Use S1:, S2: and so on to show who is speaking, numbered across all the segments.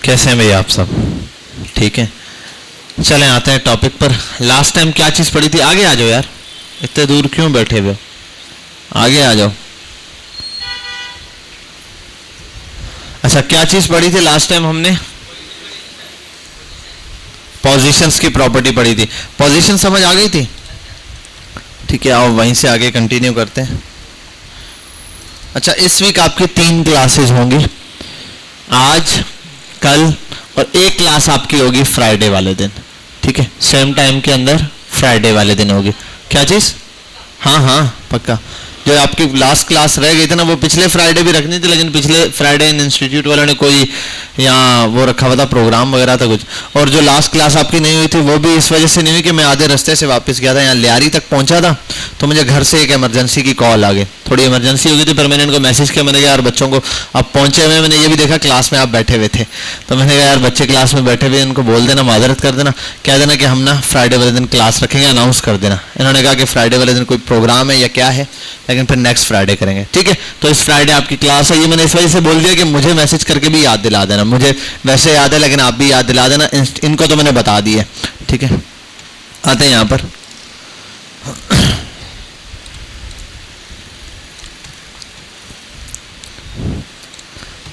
S1: कैसे हैं भैया आप सब? ठीक है, चलें आते हैं टॉपिक पर। लास्ट टाइम क्या चीज़ पढ़ी थी? आगे आ जाओ यार, इतने दूर क्यों बैठे हुए हो, आगे आ जाओ। अच्छा, क्या चीज़ पढ़ी थी लास्ट टाइम हमने? पोजीशंस की प्रॉपर्टी पढ़ी थी। पोजीशन समझ आ गई थी? ठीक है, आओ वहीं से आगे कंटिन्यू करते हैं। अच्छा, इस वीक आपकी 3 क्लासेस होंगी, आज, कल और एक क्लास आपकी होगी फ्राइडे वाले दिन। ठीक है, सेम टाइम के अंदर फ्राइडे वाले दिन होगी। क्या चीज़? हाँ हाँ पक्का। जो आपकी लास्ट क्लास रह गई थी ना, वो पिछले फ्राइडे भी रखनी थी, लेकिन पिछले फ्राइडे इन इंस्टीट्यूट वालों ने कोई यहाँ वो रखा हुआ था, प्रोग्राम वगैरह था कुछ। और जो लास्ट क्लास आपकी नहीं हुई थी वो भी इस वजह से नहीं हुई कि मैं आधे रास्ते से वापस गया था, यहाँ लियारी तक पहुँचा था, तो मुझे घर से एक इमरजेंसी की कॉल आ गई। थोड़ी इमरजेंसी हो गई थी, पर मैंने इनको मैसेज किया, मैंने कहा यार बच्चों को अब पहुँचे हुए, मैंने ये भी देखा क्लास में आप बैठे हुए थे, तो मैंने कहा यार बच्चे क्लास में बैठे हुए, इनको बोल देना, माजरत कर देना, कह देना कि हम ना फ्राइडे वाले दिन क्लास रखेंगे, अनाउंस कर देना। इन्होंने कहा कि फ्राइडे वाले दिन कोई प्रोग्राम है या क्या है, लेकिन फिर नेक्स्ट फ्राइडे करेंगे। ठीक है, तो इस फ्राइडे आपकी क्लास है। ये मैंने इस वजह से बोल दिया कि मुझे मैसेज करके भी याद दिला देना, मुझे वैसे याद है लेकिन आप भी याद दिला देना, इनको तो मैंने बता दिया। ठीक है, आते हैं यहाँ पर।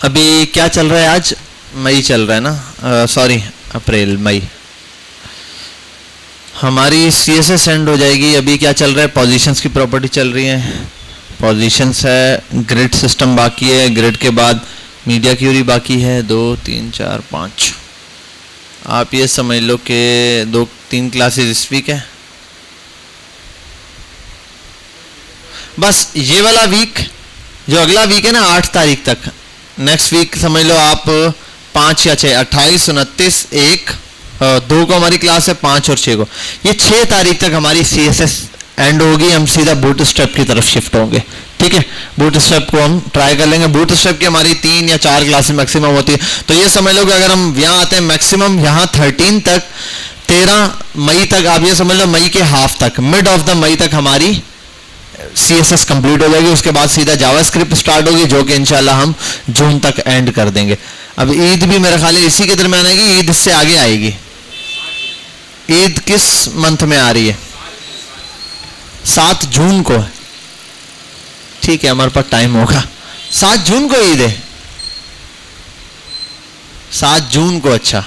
S1: अभी क्या चल रहा है? आज मई चल रहा है ना, सॉरी अप्रैल, मई। हमारी CSS एंड हो जाएगी। अभी क्या चल रहा है? पोजीशंस की प्रॉपर्टी चल रही है, पोजीशंस है, ग्रिड सिस्टम बाकी है, ग्रिड के बाद मीडिया क्यूरी बाकी है, 2 3 4 5। आप ये समझ लो कि 2-3 क्लासेस इस वीक है। बस ये वाला वीक, जो अगला वीक है ना 8 तारीख तक, नेक्स्ट वीक समझ लो आप 5 या 6, 28, 29, 1, 2 को हमारी क्लास है, 5 और 6 को। ये 6 तारीख तक हमारी CSS एंड होगी, हम सीधा बूटस्ट्रैप की तरफ शिफ्ट होंगे। ठीक है, बूटस्ट्रैप को हम ट्राई कर लेंगे। बूटस्ट्रैप की हमारी 3 या 4 क्लासेस मैक्सिमम होती है, तो ये समझ लो कि अगर हम यहाँ आते हैं मैक्सिमम यहाँ 13 तक, 13 मई तक, आप ये समझ लो मई के हाफ तक, मिड ऑफ द मई तक हमारी CSS कंप्लीट हो जाएगी। उसके बाद सीधा जावास्क्रिप्ट स्टार्ट होगी, जो कि इंशाल्लाह हम जून तक एंड कर देंगे। अब ईद भी मेरा ख्याल है इसी के दरमियान आएगी, ईद इससे आगे आएगी। ईद किस मंथ में आ रही है? 7 जून को है। ठीक है, हमारे पास टाइम होगा। 7 जून को ईद है, 7 जून को। अच्छा,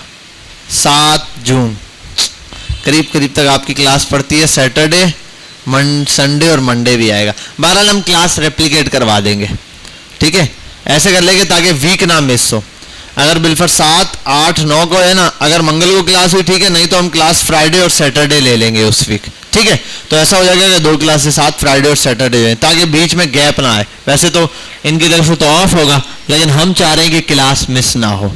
S1: 7 जून करीब करीब तक आपकी क्लास पड़ती है। सैटरडे, संडे और मंडे भी आएगा। बहरहाल हम क्लास रेप्लिकेट करवा देंगे। ठीक है, ऐसे कर लेंगे ताकि वीक ना मिस हो। अगर बिल्कुल 7, 8, 9 को है ना, अगर मंगल को क्लास हुई ठीक है, नहीं तो हम क्लास फ्राइडे और सैटरडे ले लेंगे उस वीक। ठीक है, तो ऐसा हो जाएगा कि 2 क्लासेस साथ फ्राइडे और सैटरडे है, ताकि बीच में गैप ना आए। वैसे तो इनकी तरफ से तो ऑफ होगा, लेकिन हम चाह रहे हैं कि क्लास मिस ना हो।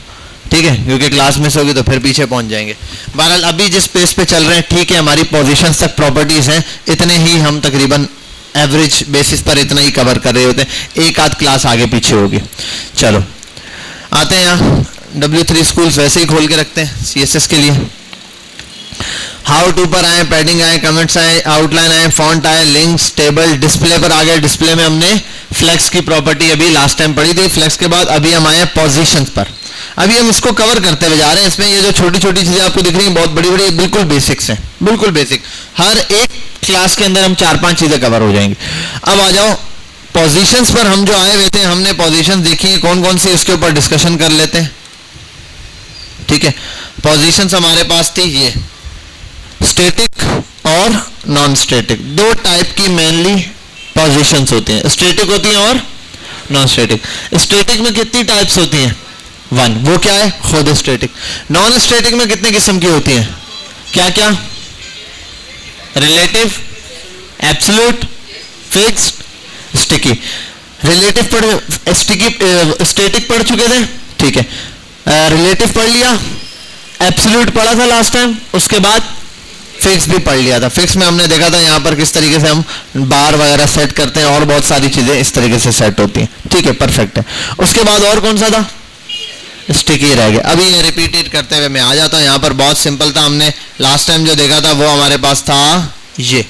S1: ठीक है, क्योंकि क्लास मिस होगी तो फिर पीछे पहुंच जाएंगे। बहरहाल अभी जिस पेस पे चल रहे हैं ठीक है, हमारी पोजीशंस तक प्रॉपर्टीज हैं, इतने ही हम तकरीबन एवरेज बेसिस पर इतना ही कवर कर रहे होते हैं, एक आध क्लास आगे पीछे होगी। चलो आते हैं यहाँ W3 स्कूल्स वैसे ही खोल के रखते हैं CSS के लिए। हाउ टू पर आए, पैडिंग आए, कमेंट्स आए, आउटलाइन आए, फॉन्ट आए, लिंक्स, टेबल, डिस्प्ले पर आ गए। डिस्प्ले में हमने फ्लेक्स की प्रॉपर्टी अभी लास्ट टाइम पढ़ी थी। फ्लेक्स के बाद अभी हम आए पोजीशंस पर। अभी हम इसको कवर करते हुए जा रहे हैं। इसमें ये जो छोटी छोटी चीजें आपको दिख रही हैं बहुत बड़ी बड़ी, बिल्कुल बेसिक्स हैं, बिल्कुल बेसिक। हर एक क्लास के अंदर हम 4-5 चीजें कवर हो जाएंगी। अब आ जाओ पोजीशंस पर। हम जो आए हुए थे, हमने पोजीशंस देखी है कौन कौन सी, उसके ऊपर डिस्कशन कर लेते हैं। ठीक है, पोजीशंस हमारे पास थी ये स्टैटिक और नॉन स्टैटिक। 2 टाइप की मेनली पोजीशंस होती हैं, स्टैटिक होती हैं और नॉन स्टैटिक। स्टैटिक में कितनी टाइप्स होती हैं? 1, वो क्या है? खुद स्टैटिक। नॉन स्टैटिक में कितने किस्म की होती हैं? क्या क्या? Relative, absolute, fixed, sticky. Relative पढ़, स्टिकी, स्टैटिक पढ़ चुके थे। ठीक है, रिलेटिव पढ़ लिया, एब्सोल्यूट पढ़ा था लास्ट टाइम, उसके बाद फिक्स भी पढ़ लिया था। फिक्स में हमने देखा था यहाँ पर किस तरीके से हम बार वगैरह सेट करते हैं और बहुत सारी चीजें इस तरीके से सेट होती हैं। ठीक है, परफेक्ट है। उसके बाद और कौन सा था? स्टिकी रह गया। अभी ये रिपीटेड करते हुए मैं आ जाता हूँ। यहाँ पर बहुत सिंपल था, हमने लास्ट टाइम जो देखा था वो हमारे पास था ये।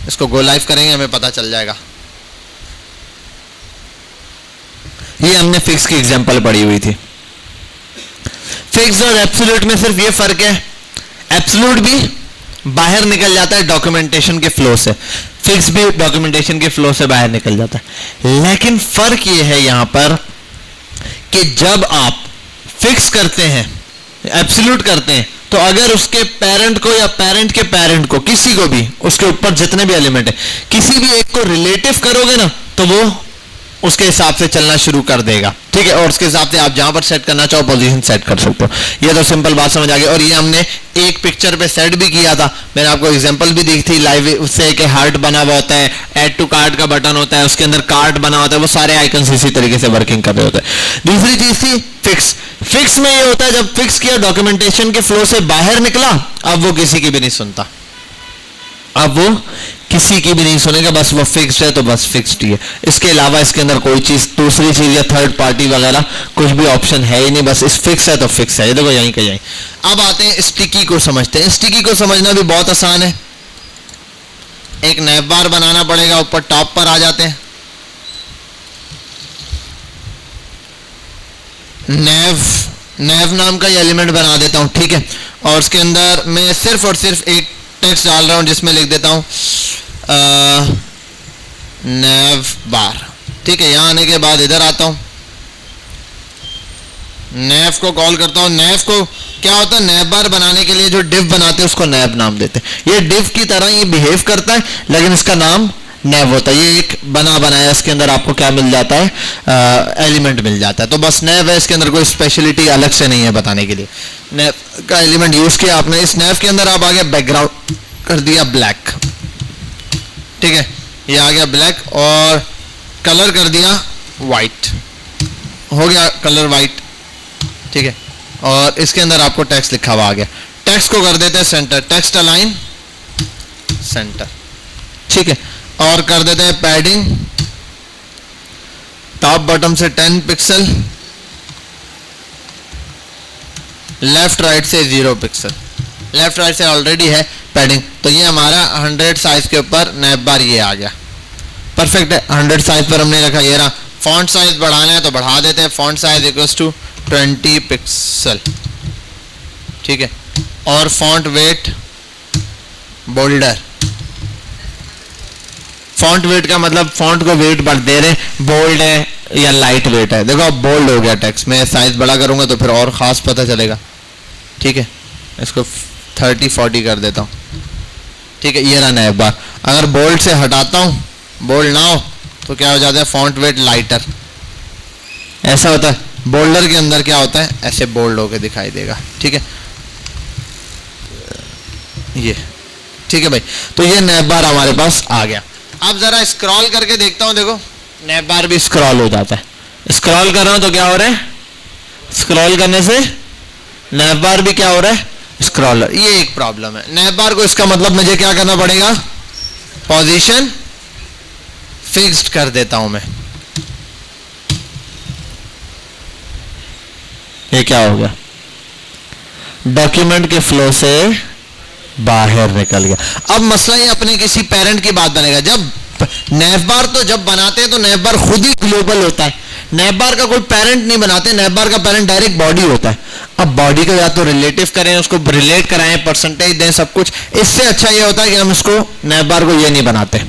S1: इसको गो लाइव करेंगे, हमें पता चल जाएगा। ये हमने फिक्स की एग्जांपल पढ़ी हुई थी। फिक्स्ड और एब्सोल्यूट में सिर्फ ये फर्क है, एब्सोल्यूट भी बाहर निकल जाता है डॉक्यूमेंटेशन के फ्लो से, फिक्स भी डॉक्यूमेंटेशन के फ्लो से बाहर निकल जाता है। लेकिन फर्क ये है यहां पर कि जब आप फिक्स करते हैं, एब्सोल्यूट करते हैं, तो अगर उसके पेरेंट को या पेरेंट के पेरेंट को, किसी को भी, उसके ऊपर जितने भी एलिमेंट है, किसी भी एक को रिलेटिव करोगे ना, तो वो उसके हिसाब से चलना शुरू कर देगा। ठीक है, और उसके हिसाब से आप जहां पर सेट करना चाहो पोजीशन सेट कर सकते हो। ये तो सिंपल बात समझ आ गई। और ये हमने एक पिक्चर पे सेट भी किया था, मैंने आपको एग्जांपल भी दी थी लाइव, उससे कि हार्ट बना हुआ होता है, ऐड टू कार्ट का बटन होता है, उसके अंदर कार्ड बना होता है, वो सारे आइकन्स इसी तरीके से वर्किंग कर रहे होते हैं। दूसरी चीज थी फिक्स। फिक्स में ये होता है जब फिक्स किया, डॉक्यूमेंटेशन के फ्लो से बाहर निकला, अब वो किसी की भी नहीं सुनता, अब वो किसी की भी नहीं सुनेगा, बस वो फिक्स्ड है तो बस फिक्स्ड ही है। इसके अलावा इसके अंदर कोई चीज, दूसरी चीज या थर्ड पार्टी वगैरह कुछ भी ऑप्शन है ही नहीं, बस इस फिक्स है तो फिक्स है। ये देखो यहीं के यहीं। अब आते हैं स्टिकी को समझते हैं। स्टिकी को समझना भी बहुत आसान है। एक नैव बार बनाना पड़ेगा, ऊपर टॉप पर आ जाते हैं, नैव नाम का ये एलिमेंट बना देता हूं। ठीक है, और उसके अंदर मैं सिर्फ और सिर्फ एक टेक्स्ट डाल रहा हूं जिसमें लिख देता हूं नैव बार। ठीक है, यहां आने के बाद इधर आता हूं, नैव को कॉल करता हूं। नैव को क्या होता है, नैव बार बनाने के लिए जो डिव बनाते हैं उसको नैव नाम देते हैं। ये डिव की तरह ये बिहेव करता है, लेकिन इसका नाम नैव होता है। ये एक बना बनाया, इसके अंदर आपको क्या मिल जाता है, एलिमेंट मिल जाता है। तो बस नैव है, इसके अंदर कोई स्पेशलिटी अलग से नहीं है बताने के लिए। नैव का एलिमेंट यूज किया आपने, इस नैव के अंदर आप आगे बैकग्राउंड कर दिया ब्लैक। ठीक है, ये आ गया ब्लैक, और कलर कर दिया वाइट, हो गया कलर वाइट। ठीक है, और इसके अंदर आपको टेक्स्ट लिखा हुआ आ गया। टेक्स्ट को कर देते हैं सेंटर, टेक्स्ट अलाइन सेंटर। ठीक है, और कर देते हैं पैडिंग टॉप बॉटम से 10 पिक्सल, लेफ्ट राइट से 0 पिक्सल। लेफ्ट राइट से ऑलरेडी है पैडिंग, तो ये हमारा 100 साइज के ऊपर नैव बार ये आ गया। परफेक्ट है, 100 साइज पर हमने रखा। ये रहा। फॉन्ट साइज बढ़ाना है तो बढ़ा देते हैं, font size equals to 20 pixel. ठीक है, और font weight bolder. Font weight का मतलब फॉन्ट को वेट बढ़ दे रहे, बोल्ड है या लाइट वेट है। देखो अब बोल्ड हो गया टेक्स्ट, मैं साइज बड़ा करूंगा तो फिर और खास पता चलेगा। ठीक है, इसको 30-40 कर देता हूं। ठीक है, ये रहा नैव बार। अगर बोल्ड से हटाता हूं, बोल्ड ना हो तो क्या हो जाता है, फॉन्ट वेट लाइटर, ऐसा होता है। बोल्डर के अंदर क्या होता है, ऐसे बोल्ड होके दिखाई देगा। ठीक है, ये ठीक है भाई। तो ये नैव बार हमारे पास आ गया। अब जरा स्क्रॉल करके देखता हूं, देखो नैव बार भी स्क्रॉल हो जाता है। स्क्रॉल कर रहा हूं तो क्या हो रहा है, स्क्रॉल करने से नैव बार भी क्या हो रहा है, स्क्रॉलर। ये एक प्रॉब्लम है नैव बार को। इसका मतलब मुझे क्या करना पड़ेगा, पोजीशन फिक्स्ड कर देता हूं मैं। ये क्या हो गया, डॉक्यूमेंट के फ्लो से बाहर निकल गया। अब मसला ये अपने किसी पेरेंट की बात बनेगा। जब नैव बार तो जब बनाते हैं तो नैव बार खुद ही ग्लोबल होता है, नैव बार का कोई पेरेंट नहीं बनाते, नैव बार का पेरेंट डायरेक्ट बॉडी होता है। अब बॉडी को या तो रिलेटिव करें, उसको रिलेट कराएं, परसेंटेज दें, सब कुछ। इससे अच्छा ये होता है कि हम इसको नैव बार को ये नहीं बनाते।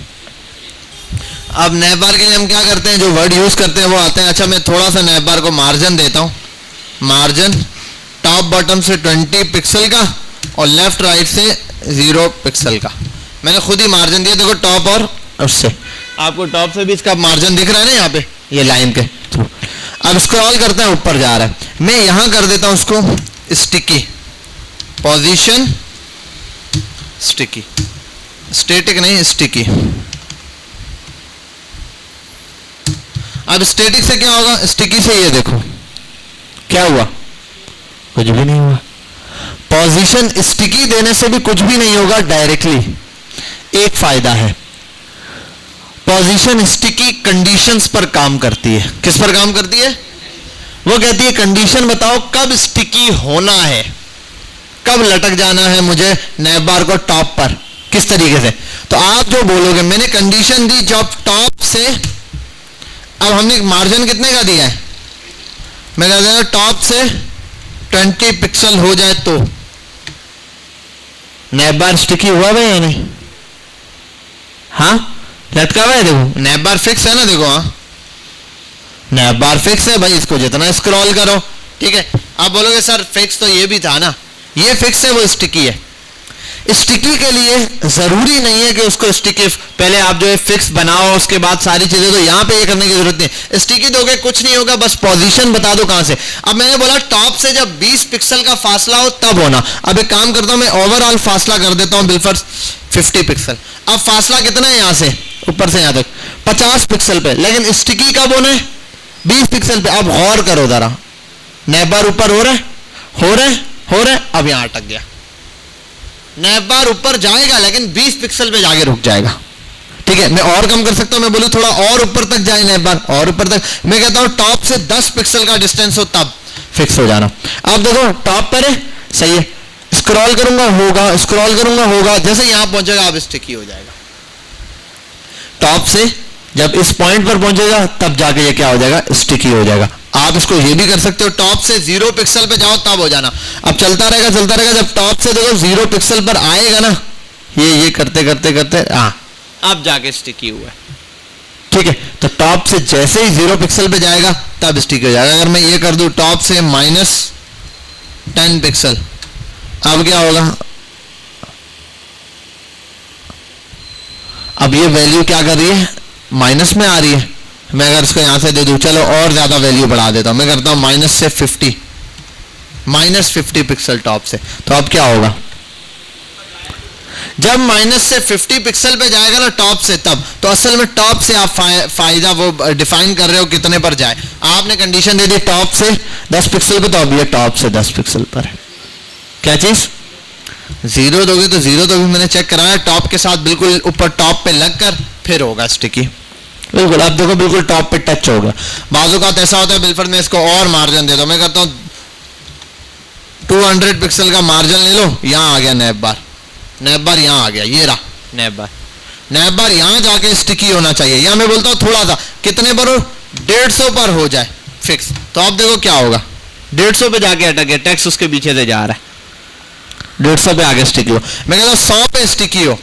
S1: अब नैव बार के लिए हम क्या करते हैं, जो वर्ड यूज करते हैं वो आते हैं। अच्छा, मैं थोड़ा सा नैव बार को मार्जिन देता हूं, मार्जिन टॉप बॉटम से 20 पिक्सल का और लेफ्ट राइट से 0 पिक्सल का। मैंने खुद ही मार्जिन दिया, देखो टॉप और उससे, आपको टॉप से भी इसका मार्जिन दिख रहा है ना यहाँ पे, ये लाइन के थ्रू। अब स्क्रॉल करते हैं, ऊपर जा रहा है। मैं यहां कर देता हूं उसको स्टिकी, पोजीशन स्टिकी, स्टैटिक नहीं स्टिकी। अब स्टैटिक से क्या होगा, स्टिकी से ये देखो क्या हुआ, कुछ भी नहीं हुआ। पोजीशन स्टिकी देने से भी कुछ भी नहीं होगा डायरेक्टली। एक फायदा है, पोजीशन स्टिकी कंडीशंस पर काम करती है। किस पर काम करती है, वो कहती है कंडीशन बताओ कब स्टिकी होना है, कब लटक जाना है मुझे नैव बार को टॉप पर, किस तरीके से। तो आप जो बोलोगे, मैंने कंडीशन दी जब टॉप से, अब हमने मार्जिन कितने का दिया है, मैं कहता हूं टॉप से 20 पिक्सल हो जाए तो नैप बार स्टिकी हुआ भाई या नहीं? हाँ लटका हुआ है, देखो नैप बार फिक्स है ना, देखो हाँ नैप बार फिक्स है भाई, इसको जितना स्क्रॉल करो, ठीक है। आप बोलोगे सर फिक्स तो ये भी था ना, ये फिक्स है वो स्टिकी है। स्टिकी के लिए जरूरी नहीं है कि उसको स्टिकी पहले आप जो है फिक्स बनाओ उसके बाद सारी चीजें, तो यहां पे ये करने की जरूरत नहीं। स्टिकी दोगे कुछ नहीं होगा, बस पोजीशन बता दो कहां से। अब मैंने बोला टॉप से जब 20 पिक्सल का फासला हो तब होना। अब एक काम करता हूं मैं ओवरऑल फासला कर देता हूं बिल्कुल 50 पिक्सल। अब फासला कितना है यहां से ऊपर से यहां तक 50 पिक्सल पे, लेकिन स्टिकी कब होना है 20 पिक्सल पे। अब गौर करो जरा, नैप बार ऊपर हो रहा है, हो रहा है, हो रहा है, अब यहां अटक गया। नैप बार ऊपर जाएगा लेकिन 20 पिक्सल पे जाके रुक जाएगा, ठीक है। मैं और कम कर सकता हूं, मैं बोलूं थोड़ा और ऊपर तक जाए नैप बार, और ऊपर तक। मैं कहता हूं टॉप से 10 पिक्सल का डिस्टेंस हो तब फिक्स हो जाना। अब देखो टॉप पर है, सही है, स्क्रॉल करूंगा होगा, स्क्रॉल करूंगा होगा, जैसे यहां पहुंचेगा अब स्टिकी हो जाएगा। टॉप से जब इस पॉइंट पर पहुंचेगा तब जाके ये क्या हो जाएगा स्टिकी हो जाएगा। आप इसको ये भी कर सकते हो, टॉप से 0 पिक्सल पे जाओ तब हो जाना। अब चलता रहेगा चलता रहेगा, जब टॉप से देखो 0 पिक्सल पर आएगा ना, ये करते करते करते हाँ अब जाके स्टिकी हुआ है, ठीक है। तो टॉप से जैसे ही 0 पिक्सल पे जाएगा तब स्टिकी हो जाएगा। अगर मैं ये कर दूं टॉप से -10 पिक्सल, अब क्या होगा, अब ये वैल्यू क्या कर रही है माइनस में आ रही है। मैं अगर इसको यहां से दे दूं, चलो और ज्यादा वैल्यू बढ़ा देता हूं, मैं करता हूं -50 पिक्सल टॉप से। तो अब क्या होगा, जब -50 पिक्सल पे जाएगा ना टॉप से तब, तो असल में टॉप से आप फायदा वो डिफाइन कर रहे हो कितने पर जाए। आपने कंडीशन दे दी टॉप से 10 पिक्सल पे, तो अब ये टॉप से 10 पिक्सल पर है। क्या चीज 0 दोगे तो 0 तो भी मैंने चेक कराया, टॉप के साथ बिल्कुल ऊपर टॉप पे लगकर फिर होगा स्टिकी, बिल्कुल। अब देखो बिल्कुल टॉप पे टच होगा। बाजू का ऐसा होता है बिल्कुल, मैं इसको और मार्जिन देता हूं, मैं करता हूं 200 पिक्सल का मार्जिन ले लो, यहां आ गया नैप बार, नैप बार यहां आ गया, ये रहा नैप बार। नैप बार यहां जाके स्टिकी होना चाहिए, या मैं बोलता हूं थोड़ा सा कितने पर हो 150 पर हो जाए फिक्स, तो अब देखो क्या होगा 150 पे जाके अटक गया, टैक्स उसके पीछे से जा रहा है, 150 पे आगे स्टिकी हो। मैं कहता हूं 100 पे स्टिकी हो,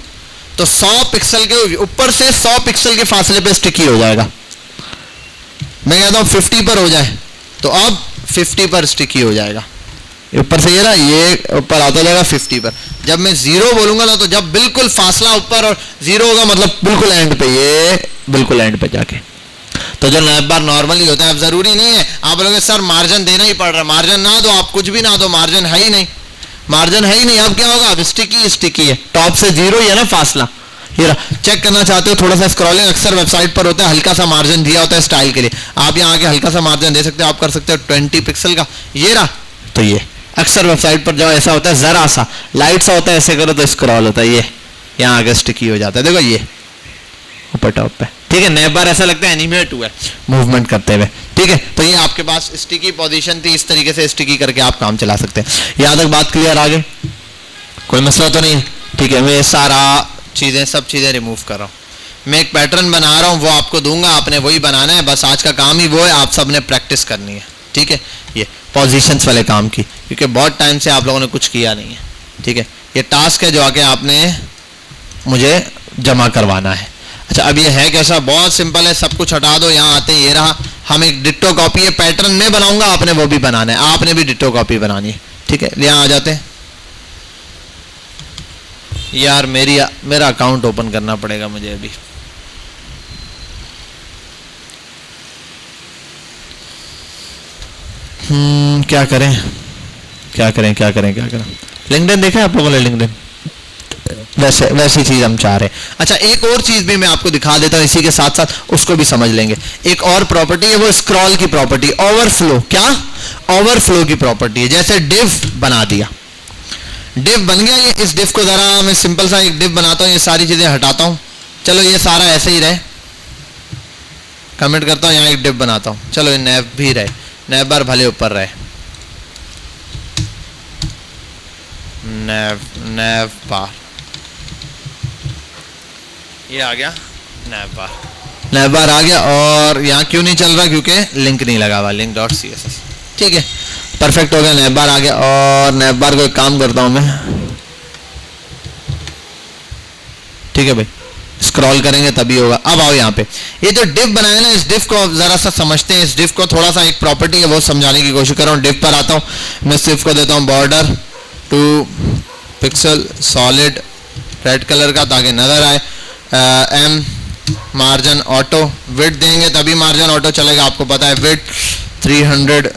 S1: तो 100 पिक्सल के ऊपर से 100 पिक्सल के फासले पे स्टिकी हो जाएगा। मैं कहता हूं 50 पर हो जाए, तो अब 50 पर स्टिकी हो जाएगा। ऊपर से ये ना, ये ऊपर आता जाएगा 50 पर। जब मैं 0 बोलूंगा ना, तो जब बिल्कुल फासला ऊपर और 0 होगा, मतलब बिल्कुल एंड पे, ये बिल्कुल एंड पे जाके। तो जो नैप बार नॉर्मली होता है, अब जरूरी नहीं है आप बोलोगे सर मार्जिन देना ही पड़ रहा है, मार्जिन ना दो, आप कुछ भी ना दो, मार्जिन है ही नहीं, मार्जिन है ही नहीं। अब क्या होगा, अब स्टिकी स्टिकी है, टॉप से 0 ही है ना फासला। ये चेक करना चाहते हो थोड़ा सा स्क्रॉलिंग, अक्सर वेबसाइट पर होता है हल्का सा मार्जिन दिया होता है स्टाइल के लिए, आप यहाँ आके हल्का सा मार्जिन दे सकते हो। आप कर सकते हो 20 पिक्सल का, ये रहा, तो ये अक्सर वेबसाइट पर जाओ ऐसा होता है, जरा सा लाइट सा होता है, ऐसे करो तो स्क्रॉल होता है, ये यहाँ आगे स्टिकी हो जाता है, देखो ये ऊपर टॉप पे, ठीक है। नैप बार ऐसा लगता है एनिमेट हुआ है मूवमेंट करते हुए, ठीक है। तो ये आपके पास स्टिकी पोजीशन थी, इस तरीके से स्टिकी करके आप काम चला सकते हैं। यहाँ तक बात क्लियर, आगे कोई मसला तो नहीं, ठीक है। मैं सारा चीजें सब चीजें रिमूव कर रहा हूँ, मैं एक पैटर्न बना रहा हूँ, वो आपको दूंगा, आपने वही बनाना है, बस आज का काम ही वो है, आप सब ने प्रैक्टिस करनी है, ठीक है। ये पोजीशंस वाले काम की, क्योंकि बहुत टाइम से आप लोगों ने कुछ किया नहीं है, ठीक है। ये टास्क है जो आके आपने मुझे जमा करवाना है। अच्छा अब ये है कैसा, बहुत सिंपल है, सब कुछ हटा दो, यहाँ आते ये रहा, हम एक डिट्टो कॉपी, ये पैटर्न में बनाऊंगा, आपने वो भी बनाना है, आपने भी डिट्टो कॉपी बनानी है, ठीक है। यहाँ आ जाते हैं, यार मेरा अकाउंट ओपन करना पड़ेगा मुझे अभी, क्या करें क्या करें क्या करें क्या करें। लिंक्डइन देखा है आप लोगों ने, लिंक्डइन वैसी चीज हम चाह रहे हैं। अच्छा एक और चीज भी मैं आपको दिखा देता हूं, इसी के साथ साथ उसको भी समझ लेंगे। एक और प्रॉपर्टी है, वो स्क्रॉल की प्रॉपर्टी, ओवरफ्लो। क्या ओवरफ्लो की प्रॉपर्टी है। जैसे डिव बना दिया, डिव बन गया, ये इस डिव को जरा मैं सिंपल सा एक डिव बनाता हूं, ये सारी चीजें हटाता हूं, चलो ये सारा ऐसे ही रहे, कमेंट करता हूं, यहाँ एक डिव बनाता हूं, चलो ये नैप भी रहे, नैप बार भले ऊपर रहे, नैप बार, ये आ गया नैप बार, नैप बार आ गया। और यहाँ क्यों नहीं चल रहा, क्योंकि लिंक नहीं लगा हुआ, लिंक.css, ठीक है। परफेक्ट हो गया, नैप बार आ गया। और नैप बार को एक काम करता हूं मैं, ठीक है भाई, स्क्रॉल करेंगे तभी होगा। अब आओ यहाँ पे, ये जो डिव बनाया ना, इस डिव को जरा सा समझते हैं। इस डिव को थोड़ा सा, एक प्रॉपर्टी है वो समझाने की कोशिश कर रहा हूँ। डिव पर आता हूँ मैं, इस डिव को देता हूँ border 2 pixel solid red colour का ताकि नजर आए। एम मार्जिन ऑटो, विड्थ देंगे तभी मार्जिन ऑटो चलेगा, आपको पता है। विड्थ 300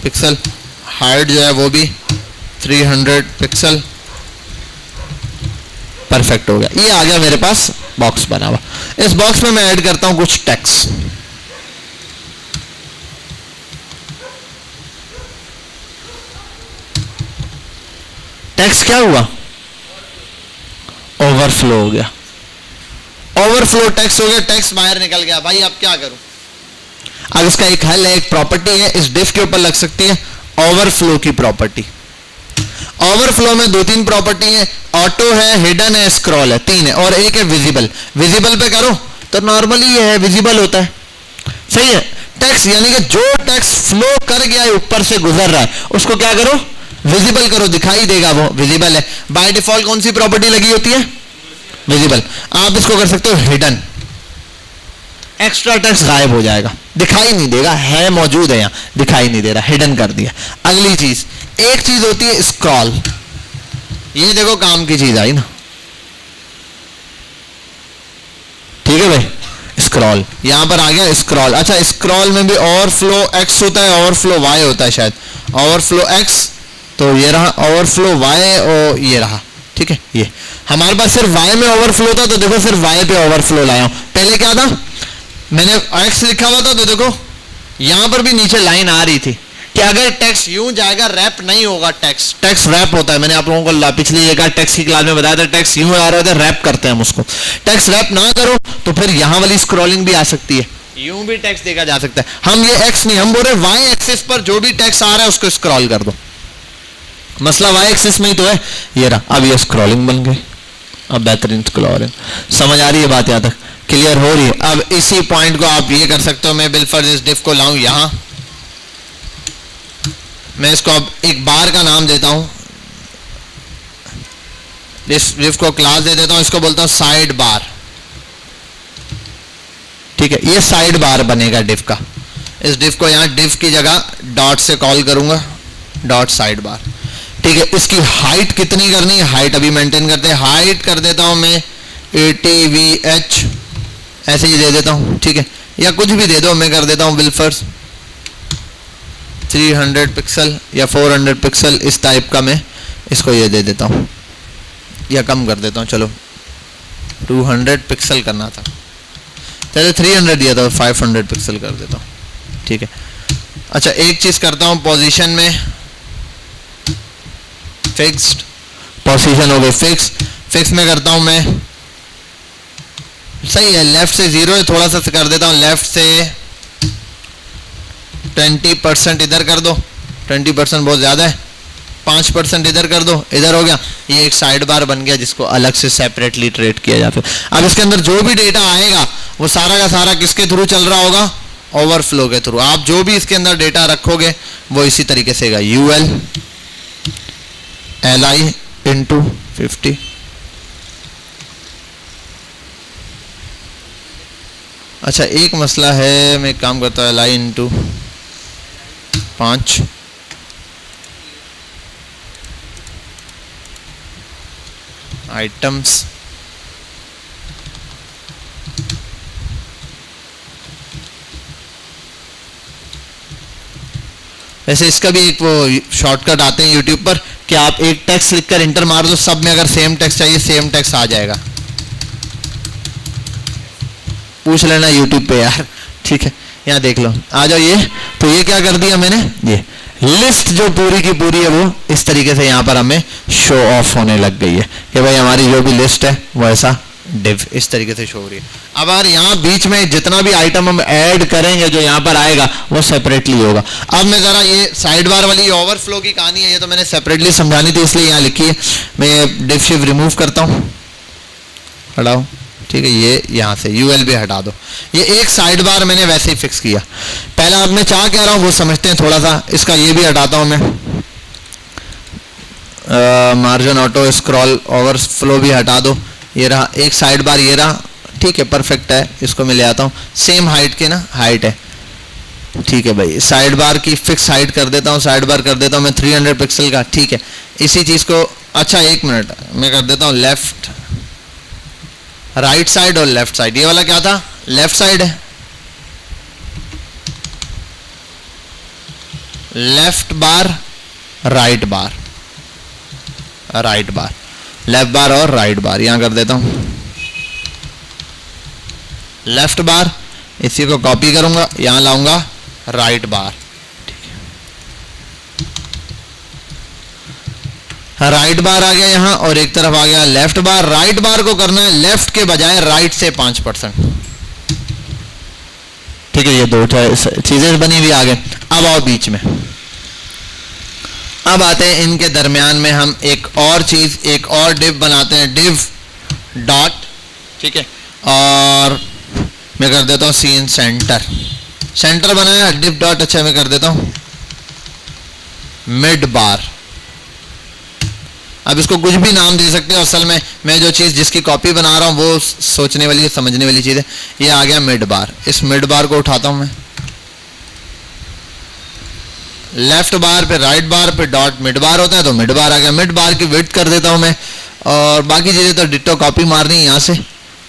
S1: पिक्सल, हाइट जो है वो भी 300 पिक्सल। परफेक्ट हो गया, ये आ गया मेरे पास बॉक्स बना हुआ। इस बॉक्स में मैं ऐड करता हूं कुछ टेक्स्ट। टेक्स्ट क्या हुआ? ओवरफ्लो हो गया, ओवरफ्लो टेक्स्ट हो गया, टेक्स्ट बाहर निकल गया। भाई अब क्या करूं? अब इसका एक हल है, एक प्रॉपर्टी है इस डिफ के ऊपर लग सकती है, ओवरफ्लो की प्रॉपर्टी। ओवरफ्लो में 2-3 प्रॉपर्टी है, ऑटो है, हिडन है, स्क्रॉल है, 3 है, और एक है विजिबल। विजिबल पे करो तो नॉर्मली ये है, विजिबल होता है, सही है। टेक्स्ट यानी कि जो टेक्स्ट फ्लो कर गया है, ऊपर से गुजर रहा है, उसको क्या करो? विजिबल करो, दिखाई देगा, वो विजिबल है। बाय डिफॉल्ट कौन सी प्रॉपर्टी लगी होती है? विजिबल। आप इसको कर सकते हो हिडन, एक्स्ट्रा टेक्स्ट गायब हो जाएगा, दिखाई नहीं देगा, है मौजूद है, यहां दिखाई नहीं दे रहा, हिडन कर दिया। अगली चीज, एक चीज होती है स्क्रॉल, ये देखो काम की चीज आई ना, ठीक है भाई। स्क्रॉल यहां पर आ गया, स्क्रॉल। अच्छा, स्क्रॉल में भी ओवरफ्लो एक्स होता है, ओवरफ्लो वाई होता है शायद। ओवरफ्लो एक्स तो ये रहा, ओवरफ्लो वाई और ये रहा, ठीक है। ये हमारे पास सिर्फ वाई में ओवरफ्लो था, तो देखो सिर्फ वाई पे ओवरफ्लो लाया हूं। पहले क्या था, मैंने एक्स लिखा हुआ था, तो देखो यहां पर भी नीचे लाइन आ रही थी कि अगर टेक्स्ट यूं जाएगा रैप नहीं होगा। टेक्स्ट रैप होता है, मैंने आप लोगों को पिछली एक टेक्स्ट की क्लास में बताया था, टेक्स्ट यूं आ रहा था, रैप करते हैं हम उसको। टेक्स्ट रैप ना करो तो फिर यहां वाली स्क्रॉलिंग भी आ सकती है, यूं भी टेक्स्ट देखा जा सकता है। हम ये एक्स नहीं, हम बोल रहे वाई एक्सिस पर जो भी टेक्स्ट आ रहा है उसको स्क्रॉल कर दो। मसला वाई एक्सिस में ही तो है, ये रहा। अब ये स्क्रॉलिंग बन गई, अब बेहतरीन स्क्रॉलिंग। समझ आ रही है बात? यहां तक क्लियर हो रही है? अब इसी पॉइंट को आप ये कर सकते हो, मैं बिलफर्ज इस डिफ को लाऊं यहां, मैं इसको अब एक बार का नाम देता हूं, इस डिफ को क्लास दे देता हूं, इसको बोलता हूं साइड बार, ठीक है। ये साइड बार बनेगा डिफ का। इस डिफ को यहां डिफ की जगह डॉट से कॉल करूंगा, डॉट साइड बार, ठीक है। इसकी हाइट कितनी करनी है? हाइट अभी मेंटेन करते हैं, हाइट कर देता हूं मैं 80VH, ऐसे ही दे देता हूं, ठीक है, या कुछ भी दे दो, मैं कर देता हूं बिलफर्स 300 पिक्सल या 400 पिक्सल, इस टाइप का मैं इसको ये दे देता हूं, या कम कर देता हूं, चलो 200 पिक्सल करना था, चलो 300 दिया था, 500 पिक्सल कर देता हूं, ठीक है। अच्छा, एक चीज करता हूं, पोजीशन में फिक्स्ड, पोजीशन हो गई फिक्स, फिक्स में करता हूं मैं, सही है, लेफ्ट से 0 है, थोड़ा सा कर देता हूं, लेफ्ट से 20% इधर कर दो, 20% बहुत ज्यादा है, 5% इधर कर दो, इधर हो गया। ये एक साइड बार बन गया जिसको अलग से सेपरेटली ट्रेड किया जाता है। अब इसके अंदर जो भी डेटा आएगा वो सारा का सारा किसके थ्रू चल रहा होगा? ओवरफ्लो के थ्रू। आप जो भी इसके अंदर डेटा रखोगे वो इसी तरीके से UL LI इंटू 50, अच्छा एक मसला है, मैं एक काम करता हूँ, LI इंटू 5, आइटम्स, वैसे इसका भी एक वो शॉर्टकट आते हैं यूट्यूब पर कि आप एक टेक्स्ट लिखकर इंटर मार दो, सब में अगर सेम टेक्स्ट चाहिए सेम टेक्स्ट आ जाएगा, पूछ लेना यूट्यूब पे यार, ठीक है, यहाँ देख लो, आ जाओ। ये तो ये क्या कर दिया मैंने, ये लिस्ट जो पूरी की पूरी है वो इस तरीके से यहाँ पर हमें शो ऑफ होने लग गई है कि भाई हमारी जो भी लिस्ट है वो ऐसा डिव इस तरीके से शो हो रही है। अब अगर यहाँ बीच में जितना भी आइटम हम ऐड करेंगे जो यहाँ पर आएगा वो सेपरेटली होगा। अब मैं जरा ये साइड बार वाली ओवरफ्लो की कहानी है, ये तो मैंने सेपरेटली समझानी थी इसलिए यहाँ लिखी है। मैं डिव शिव रिमूव करता हूँ, हटाओ, ठीक है, ये यहाँ से यूएल भी हटा दो। ये एक साइड बार मैंने वैसे ही फिक्स किया। पहला अब मैं क्या कह रहा हूँ वो समझते हैं थोड़ा सा। इसका ये भी हटाता हूँ मैं, मार्जिन ऑटो स्क्रॉल ओवरफ्लो भी हटा दो। ये रहा एक साइड बार, ये रहा, ठीक है, परफेक्ट है। इसको मैं ले आता हूँ, सेम हाइट के ना, हाइट है, ठीक है भाई। साइड बार की फिक्स हाइट कर देता हूँ, साइड बार कर देता हूँ मैं 300 पिक्सल का, ठीक है। इसी चीज़ को, अच्छा एक मिनट, मैं कर देता हूँ लेफ्ट, राइट साइड और लेफ्ट साइड। ये वाला क्या था, लेफ्ट साइड है, लेफ्ट बार राइट बार, राइट बार, लेफ्ट बार और राइट बार। यहां कर देता हूं लेफ्ट बार, इसी को कॉपी करूंगा, यहां लाऊंगा राइट बार, राइट बार आ गया यहाँ, और एक तरफ आ गया लेफ्ट बार। राइट बार को करना है लेफ्ट के बजाय राइट से 5%, ठीक है। ये दो चीजें बनी हुई आगे। अब आओ बीच में, अब आते हैं इनके दरमियान में हम एक और चीज, एक और डिव बनाते हैं, डिव डॉट, ठीक है। और मैं कर देता हूं सीन सेंटर, सेंटर बनाया डिव डॉट, अच्छा मैं कर देता हूं मिड बार। अब इसको कुछ भी नाम दे सकते हो, असल में मैं जो चीज़ जिसकी कॉपी बना रहा हूँ वो सोचने वाली, समझने वाली चीज़ है। ये आ गया मिड बार, इस मिड बार को उठाता हूँ मैं, लेफ्ट बार पे राइट बार पे डॉट मिड बार होता है तो मिड बार आ गया। मिड बार की विड्थ कर देता हूँ मैं, और बाकी चीज़ें तो डिट्टो कॉपी मारनी है यहाँ से।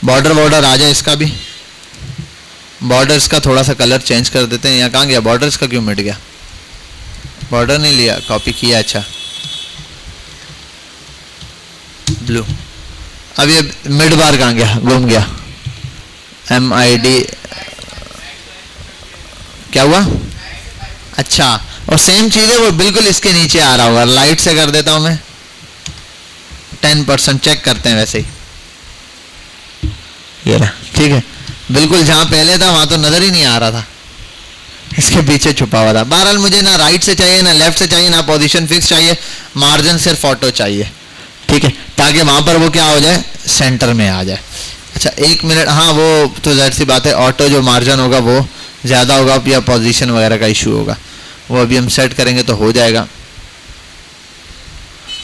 S1: बॉर्डर बॉर्डर आ जाए इसका भी, बॉर्डर इसका थोड़ा सा कलर चेंज कर देते हैं। यहाँ कहाँ गया बॉर्डर, इसका क्यों मिट गया, बॉर्डर नहीं लिया, कॉपी किया, अच्छा ब्लू। अब ये मिड बार कहाँ गया, गुम गया, MID क्या हुआ, अच्छा। और सेम चीज है वो बिल्कुल इसके नीचे आ रहा होगा, लाइट से कर देता हूं मैं 10%, चेक करते हैं वैसे ही, ये रहा, ठीक है। बिल्कुल जहां पहले था वहां तो नजर ही नहीं आ रहा था, इसके पीछे छुपा हुआ था। बहरहाल मुझे ना राइट से चाहिए, ना लेफ्ट से चाहिए, ना पोजीशन फिक्स चाहिए, मार्जिन सिर्फ ऑटो चाहिए, ठीक है, ताकि वहां पर वो क्या हो जाए, सेंटर में आ जाए। अच्छा एक मिनट, हाँ वो तो जाहिर सी बात है, ऑटो जो मार्जिन होगा वो ज़्यादा होगा या पोजीशन वगैरह का इशू होगा, वो अभी हम सेट करेंगे तो हो जाएगा।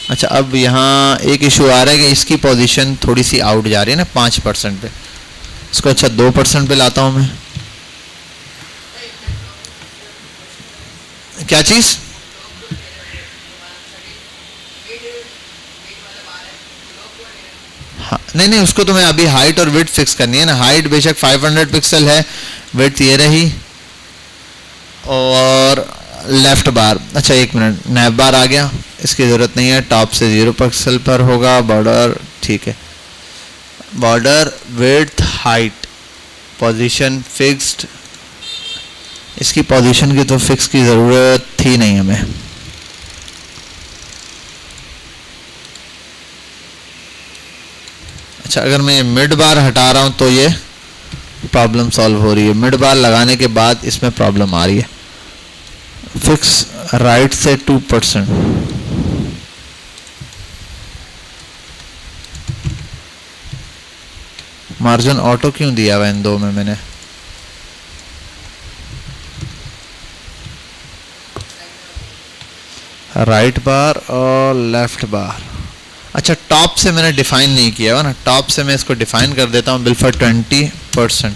S1: अच्छा अब यहाँ एक इशू आ रहा है कि इसकी पोजीशन थोड़ी सी आउट जा रही है ना 5% पे, इसको अच्छा 2% पे लाता हूँ मैं। क्या चीज़, नहीं नहीं उसको तो मैं अभी हाइट और विड्थ फिक्स करनी है ना। हाइट बेशक 500 पिक्सल है, विड्थ ये रही, और लेफ्ट बार, अच्छा एक मिनट, नैप बार आ गया, इसकी ज़रूरत नहीं है, टॉप से 0 पिक्सल पर होगा। बॉर्डर, ठीक है, border width height position fixed, इसकी पोजीशन की तो फिक्स की ज़रूरत थी नहीं हमें। अच्छा अगर मैं मिड बार हटा रहा हूं तो ये प्रॉब्लम सॉल्व हो रही है, मिड बार लगाने के बाद इसमें प्रॉब्लम आ रही है। फिक्स राइट से 2%, मार्जिन ऑटो क्यों दिया हुआ इन दो में मैंने, राइट बार और लेफ्ट बार। अच्छा टॉप से मैंने डिफाइन नहीं किया हुआ ना, टॉप से मैं इसको डिफाइन कर देता हूँ बिल्कुल 20%,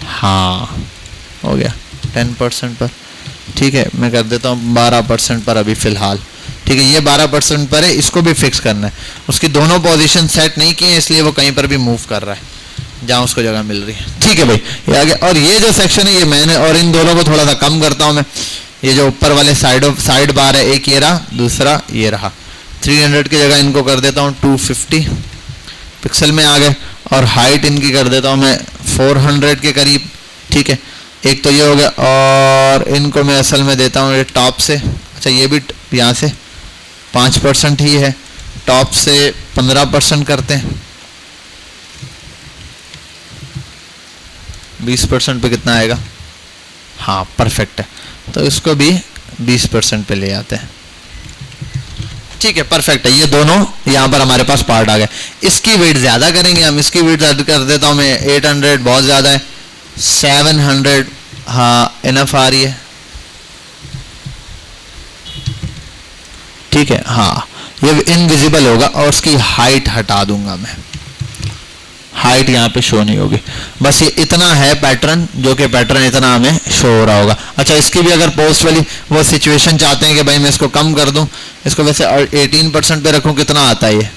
S1: हाँ हो गया 10% पर, ठीक है। मैं कर देता हूँ 12% पर अभी फ़िलहाल, ठीक है। ये 12% पर है, इसको भी फिक्स करना है। उसकी दोनों पोजीशन सेट नहीं की है, इसलिए वो कहीं पर भी मूव कर रहा है जहाँ उसको जगह मिल रही है, ठीक है भाई। ये आगे, और ये जो सेक्शन है ये मैंने, और इन दोनों को थोड़ा सा कम करता हूँ मैं। ये जो ऊपर वाले साइड बार है, एक ये रहा, दूसरा ये रहा, 300 की जगह इनको कर देता हूँ 250 पिक्सल में आ गए, और हाइट इनकी कर देता हूँ मैं 400 के करीब, ठीक है। एक तो ये हो गया, और इनको मैं असल में देता हूँ ये टॉप से, अच्छा ये भी यहाँ से 5% ही है, टॉप से 15% करते हैं, 20% पे कितना आएगा, हाँ परफेक्ट है। तो इसको भी 20% पे ले आते हैं, ठीक है, परफेक्ट है। ये दोनों यहाँ पर हमारे पास पार्ट आ गए। इसकी वेट ज़्यादा करेंगे हम, इसकी वेट कर देता हूँ मैं 800, बहुत ज़्यादा है। 700, हाँ इनफ आ रही है, ठीक है। हाँ ये इनविजिबल होगा और उसकी हाइट हटा दूंगा मैं, हाइट यहाँ पे शो नहीं होगी। बस ये इतना है पैटर्न, जो कि पैटर्न इतना हमें शो हो रहा होगा। अच्छा इसकी भी अगर पोस्ट वाली वो सिचुएशन चाहते हैं कि भाई मैं इसको कम कर दूं, इसको वैसे 18% पे रखूं, कितना आता है ये,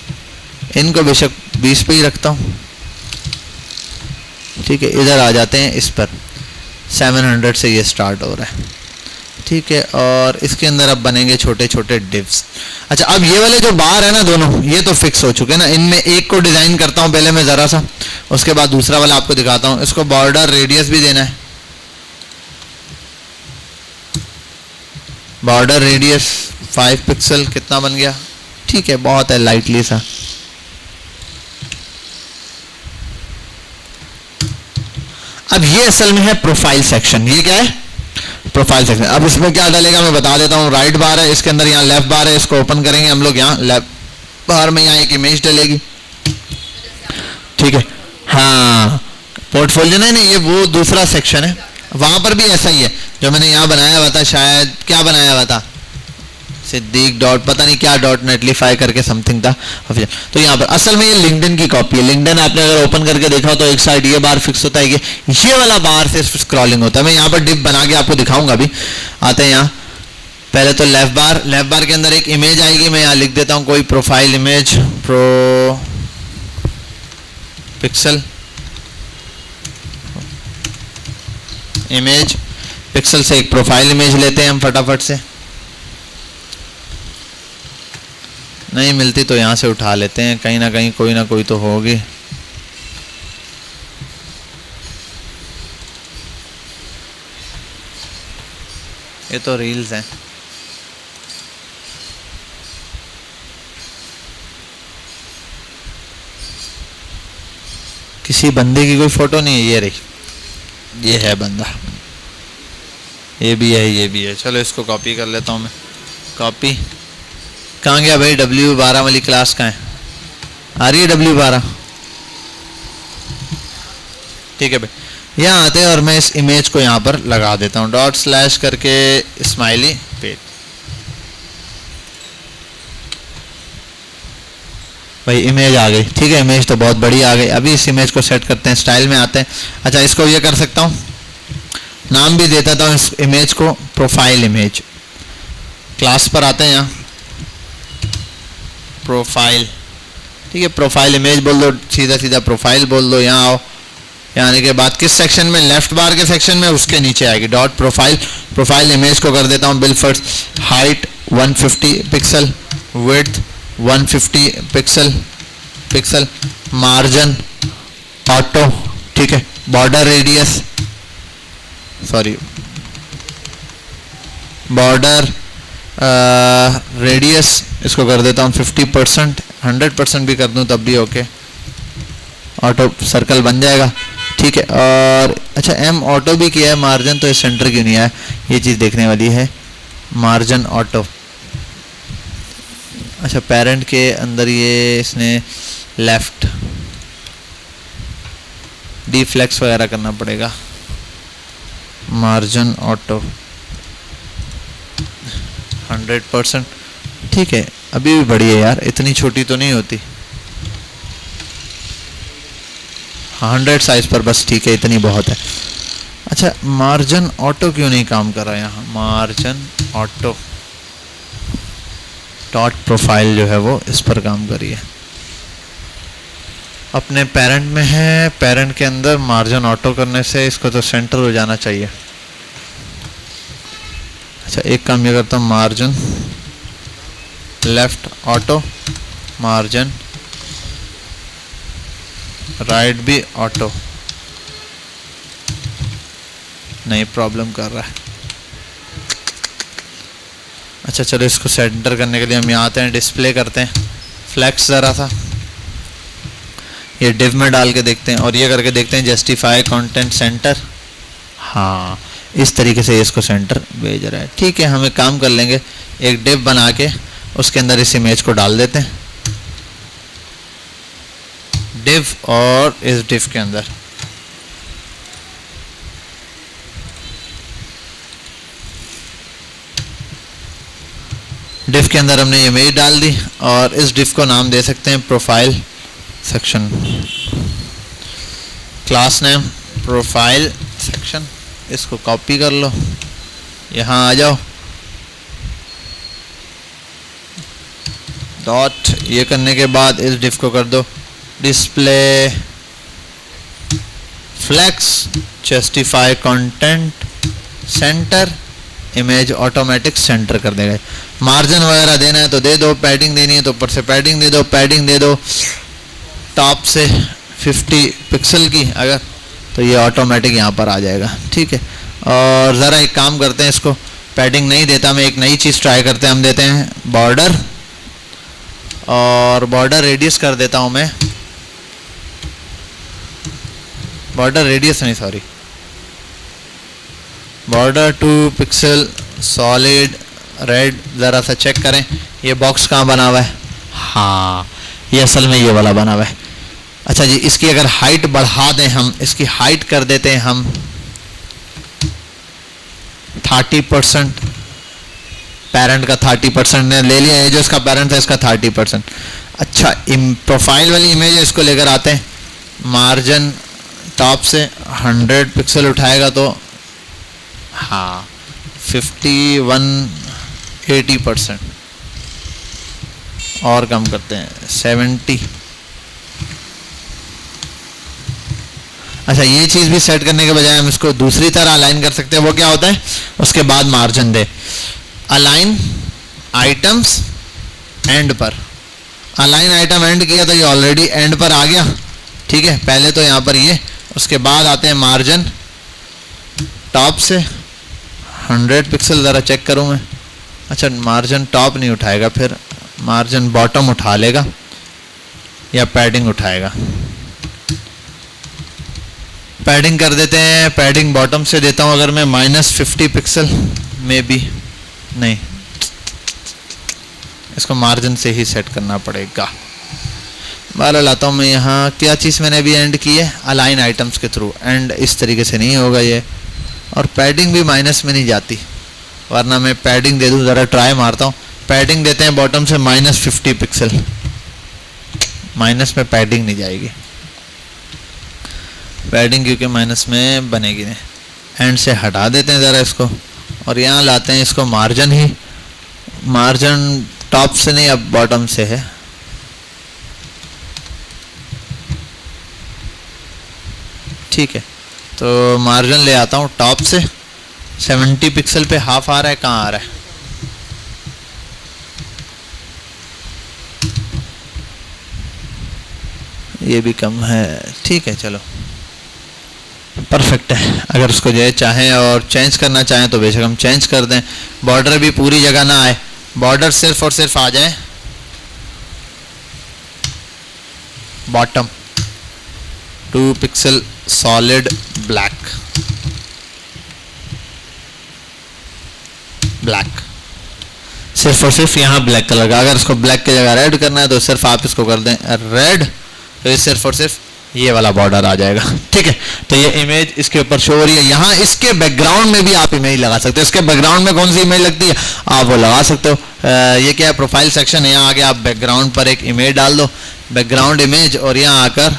S1: इनको बेशक 20 पे ही रखता हूं, ठीक है। इधर आ जाते हैं इस पर, 700 से ये स्टार्ट हो रहा है, ठीक है। और इसके अंदर अब बनेंगे छोटे छोटे डिव्स। अच्छा अब ये वाले जो बार है ना दोनों, ये तो फिक्स हो चुके हैं ना। इनमें एक को डिजाइन करता हूं पहले मैं जरा सा, उसके बाद दूसरा वाला आपको दिखाता हूं। इसको बॉर्डर रेडियस भी देना है, बॉर्डर रेडियस 5 पिक्सल, कितना बन गया, ठीक है, बहुत है, लाइटली सा। अब ये असल में है प्रोफाइल सेक्शन। ये क्या है, प्रोफाइल सेक्शन। अब इसमें क्या डालेगा मैं बता देता हूँ। राइट बार है, इसके अंदर यहाँ लेफ्ट बार है, इसको ओपन करेंगे हम लोग। यहाँ लेफ्ट बार में यहाँ एक इमेज डलेगी, ठीक है। हाँ पोर्टफोलियो नहीं, ये वो दूसरा सेक्शन है, वहां पर भी ऐसा ही है जो मैंने यहाँ बनाया हुआ था। शायद क्या बनाया हुआ था, सिद्दीक डॉट पता नहीं क्या डॉट नेटलीफाई करके समथिंग था। तो यहाँ पर असल में ये लिंक्डइन की कॉपी है। लिंक्डइन आपने अगर ओपन करके देखा हो तो एक साइड ये बार फिक्स होता है, ये वाला बार से स्क्रॉलिंग होता है। मैं यहाँ पर डिप बना के आपको दिखाऊंगा अभी। आते हैं यहाँ, पहले तो लेफ्ट बार के अंदर एक इमेज आएगी। मैं यहाँ लिख देता हूँ कोई profile image, pro pixel image, pixel से एक प्रोफाइल इमेज लेते हैं हम फटाफट से। नहीं मिलती तो यहाँ से उठा लेते हैं, कहीं ना कहीं कोई ना कोई तो होगी। ये तो रील्स हैं। किसी बंदे की कोई फोटो नहीं है, ये रही, ये है बंदा, ये भी है, ये भी है। चलो इसको कॉपी कर लेता हूँ मैं। कॉपी कहाँ गया भाई, W12 वाली क्लास कहाँ है, आ रही है W12, ठीक है भाई। यहाँ आते हैं और मैं इस इमेज को यहाँ पर लगा देता हूँ, डॉट स्लैश करके स्माइली पेज। भाई इमेज आ गई, ठीक है, इमेज तो बहुत बड़ी आ गई। अभी इस इमेज को सेट करते हैं, स्टाइल में आते हैं। अच्छा इसको ये कर सकता हूँ, नाम भी दे देता हूँ इस इमेज को प्रोफाइल इमेज। क्लास पर आते हैं, यहाँ प्रोफाइल, ठीक है, प्रोफाइल इमेज बोल दो, सीधा सीधा प्रोफाइल बोल दो। यहाँ आओ, यहाँ आने के बाद किस सेक्शन में, लेफ्ट बार के सेक्शन में, उसके नीचे आएगी डॉट प्रोफाइल। प्रोफाइल इमेज को कर देता हूँ bill first, height 150 pixel, width 150 pixel, margin auto, ठीक है, border radius, sorry border radius इसको कर देता हूँ 50%, 100% भी कर दूँ तब भी ओके, ऑटो सर्कल बन जाएगा, ठीक है। और अच्छा एम ऑटो भी किया है, मार्जिन तो इस सेंटर क्यों नहीं आया, ये चीज़ देखने वाली है। मार्जिन ऑटो, अच्छा पेरेंट के अंदर ये इसने लेफ्ट डीफ्लेक्स वगैरह करना पड़ेगा। मार्जिन ऑटो 100%, ठीक है। अभी भी बड़ी है यार, इतनी छोटी तो नहीं होती। 100 साइज पर बस, ठीक है, इतनी बहुत है। अच्छा मार्जिन ऑटो क्यों नहीं काम कर रहा है यहाँ, मार्जिन ऑटो डॉट प्रोफाइल जो है वो इस पर काम करिए। अपने पेरेंट में है, पेरेंट के अंदर मार्जिन ऑटो करने से इसको तो सेंटर हो जाना चाहिए। अच्छा एक काम ये करता हूँ, margin left auto, margin right भी ऑटो, नहीं प्रॉब्लम कर रहा है। अच्छा चलो इसको सेंटर करने के लिए हम यहाँ आते हैं, डिस्प्ले करते हैं, फ्लैक्स ज़रा सा ये डिव में डाल के देखते हैं और ये करके देखते हैं जस्टिफाई कंटेंट सेंटर। हाँ इस तरीके से इसको सेंटर भेज रहा है, ठीक है। हम एक काम कर लेंगे, एक डिव बना के उसके अंदर इस इमेज को डाल देते हैं div और इस div के अंदर। div के अंदर हमने इमेज डाल दी और इस div को नाम दे सकते हैं profile section, class name profile section. इसको कॉपी कर लो, यहाँ आ जाओ, डॉट, ये करने के बाद इस div को कर दो display flex justify content center, image automatic center कर देगा। मार्जिन वगैरह देना है तो दे दो, पैडिंग देनी है तो ऊपर से पैडिंग दे दो, पैडिंग दे दो टॉप से 50 पिक्सल की अगर, तो ये ऑटोमेटिक यहाँ पर आ जाएगा। ठीक है, और ज़रा एक काम करते हैं, इसको पैडिंग नहीं देता मैं, एक नई चीज़ ट्राई करते हैं। हम देते हैं बॉर्डर और बॉर्डर रेडियस कर देता हूँ मैं, बॉर्डर रेडियस नहीं sorry, border 2 pixel solid red. ज़रा सा चेक करें ये बॉक्स कहाँ बना हुआ है, हाँ ये असल में ये वाला बना हुआ है। अच्छा जी, इसकी अगर हाइट बढ़ा दें हम, इसकी हाइट कर देते हैं हम 30%, पेरेंट का 30% ने ले लिया है, जो इसका पेरेंट है इसका 30%। अच्छा, प्रोफाइल वाली इमेज है, इसको लेकर आते हैं, मार्जिन टॉप से 100 पिक्सल उठाएगा तो हाँ 80% और कम करते हैं 70। अच्छा, ये चीज़ भी सेट करने के बजाय हम इसको दूसरी तरह अलाइन कर सकते हैं। वो क्या होता है, उसके बाद margin they, align items and पर, अलाइन आइटम एंड किया तो ये ऑलरेडी एंड पर आ गया। ठीक है, पहले तो यहाँ पर ये, उसके बाद आते हैं मार्जिन टॉप से 100 पिक्सल। ज़रा चेक करूँ मैं, अच्छा मार्जिन टॉप नहीं उठाएगा, फिर मार्जिन बॉटम उठा लेगा या पैडिंग उठाएगा। पैडिंग कर देते हैं, पैडिंग बॉटम से देता हूँ अगर मैं -50 पिक्सल में भी नहीं, इसको मार्जिन से ही सेट करना पड़ेगा। बारह लाता हूँ मैं यहाँ, क्या चीज़ मैंने अभी एंड की है, अलाइन आइटम्स के थ्रू, एंड इस तरीके से नहीं होगा ये, और पैडिंग भी माइनस में नहीं जाती, वरना मैं पैडिंग दे दूँ। ज़रा ट्राई मारता हूँ, पैडिंग देते हैं बॉटम से -50 पिक्सल, माइनस में पैडिंग नहीं जाएगी, पैडिंग क्योंकि माइनस में बनेगी नहीं। एंड से हटा देते हैं ज़रा इसको, और यहाँ लाते हैं इसको मार्जिन ही, मार्जिन टॉप से नहीं अब बॉटम से है। ठीक है, तो मार्जिन ले आता हूँ टॉप से, 70 पिक्सल पे हाफ आ रहा है, कहाँ आ रहा है, ये भी कम है। ठीक है, चलो परफेक्ट है। अगर उसको जो है चाहें और चेंज करना चाहें तो बेशक हम चेंज कर दें। बॉर्डर भी पूरी जगह ना आए, बॉर्डर सिर्फ और सिर्फ आ जाए बॉटम 2 पिक्सल सॉलिड ब्लैक, सिर्फ और सिर्फ यहाँ ब्लैक कलर का। अगर इसको ब्लैक की जगह रेड करना है तो सिर्फ आप इसको कर दें रेड, तो ये सिर्फ और सिर्फ ये वाला बॉर्डर आ जाएगा। ठीक है, तो ये इमेज इसके ऊपर शो हो रही है। यहाँ इसके बैकग्राउंड में भी आप इमेज लगा सकते हो। इसके बैकग्राउंड में कौन सी इमेज लगती है आप वो लगा सकते हो। ये क्या है, प्रोफाइल सेक्शन है, यहाँ आके आप बैकग्राउंड पर एक इमेज डाल दो, बैकग्राउंड इमेज, और यहाँ आकर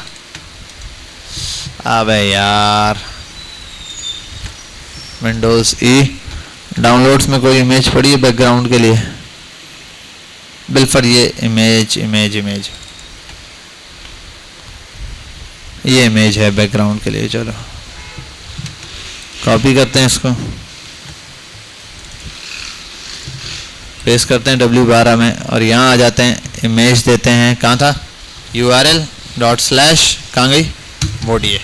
S1: अबे यार विंडोज ई डाउनलोड्स में कोई इमेज पड़ी है बैकग्राउंड के लिए, बिल्कुल ये इमेज ये इमेज है बैकग्राउंड के लिए। चलो कॉपी करते हैं, इसको पेस्ट करते हैं W12 में, और यहाँ आ जाते हैं, इमेज देते हैं, कहाँ था URL ./ कहाँ गई वो डी है।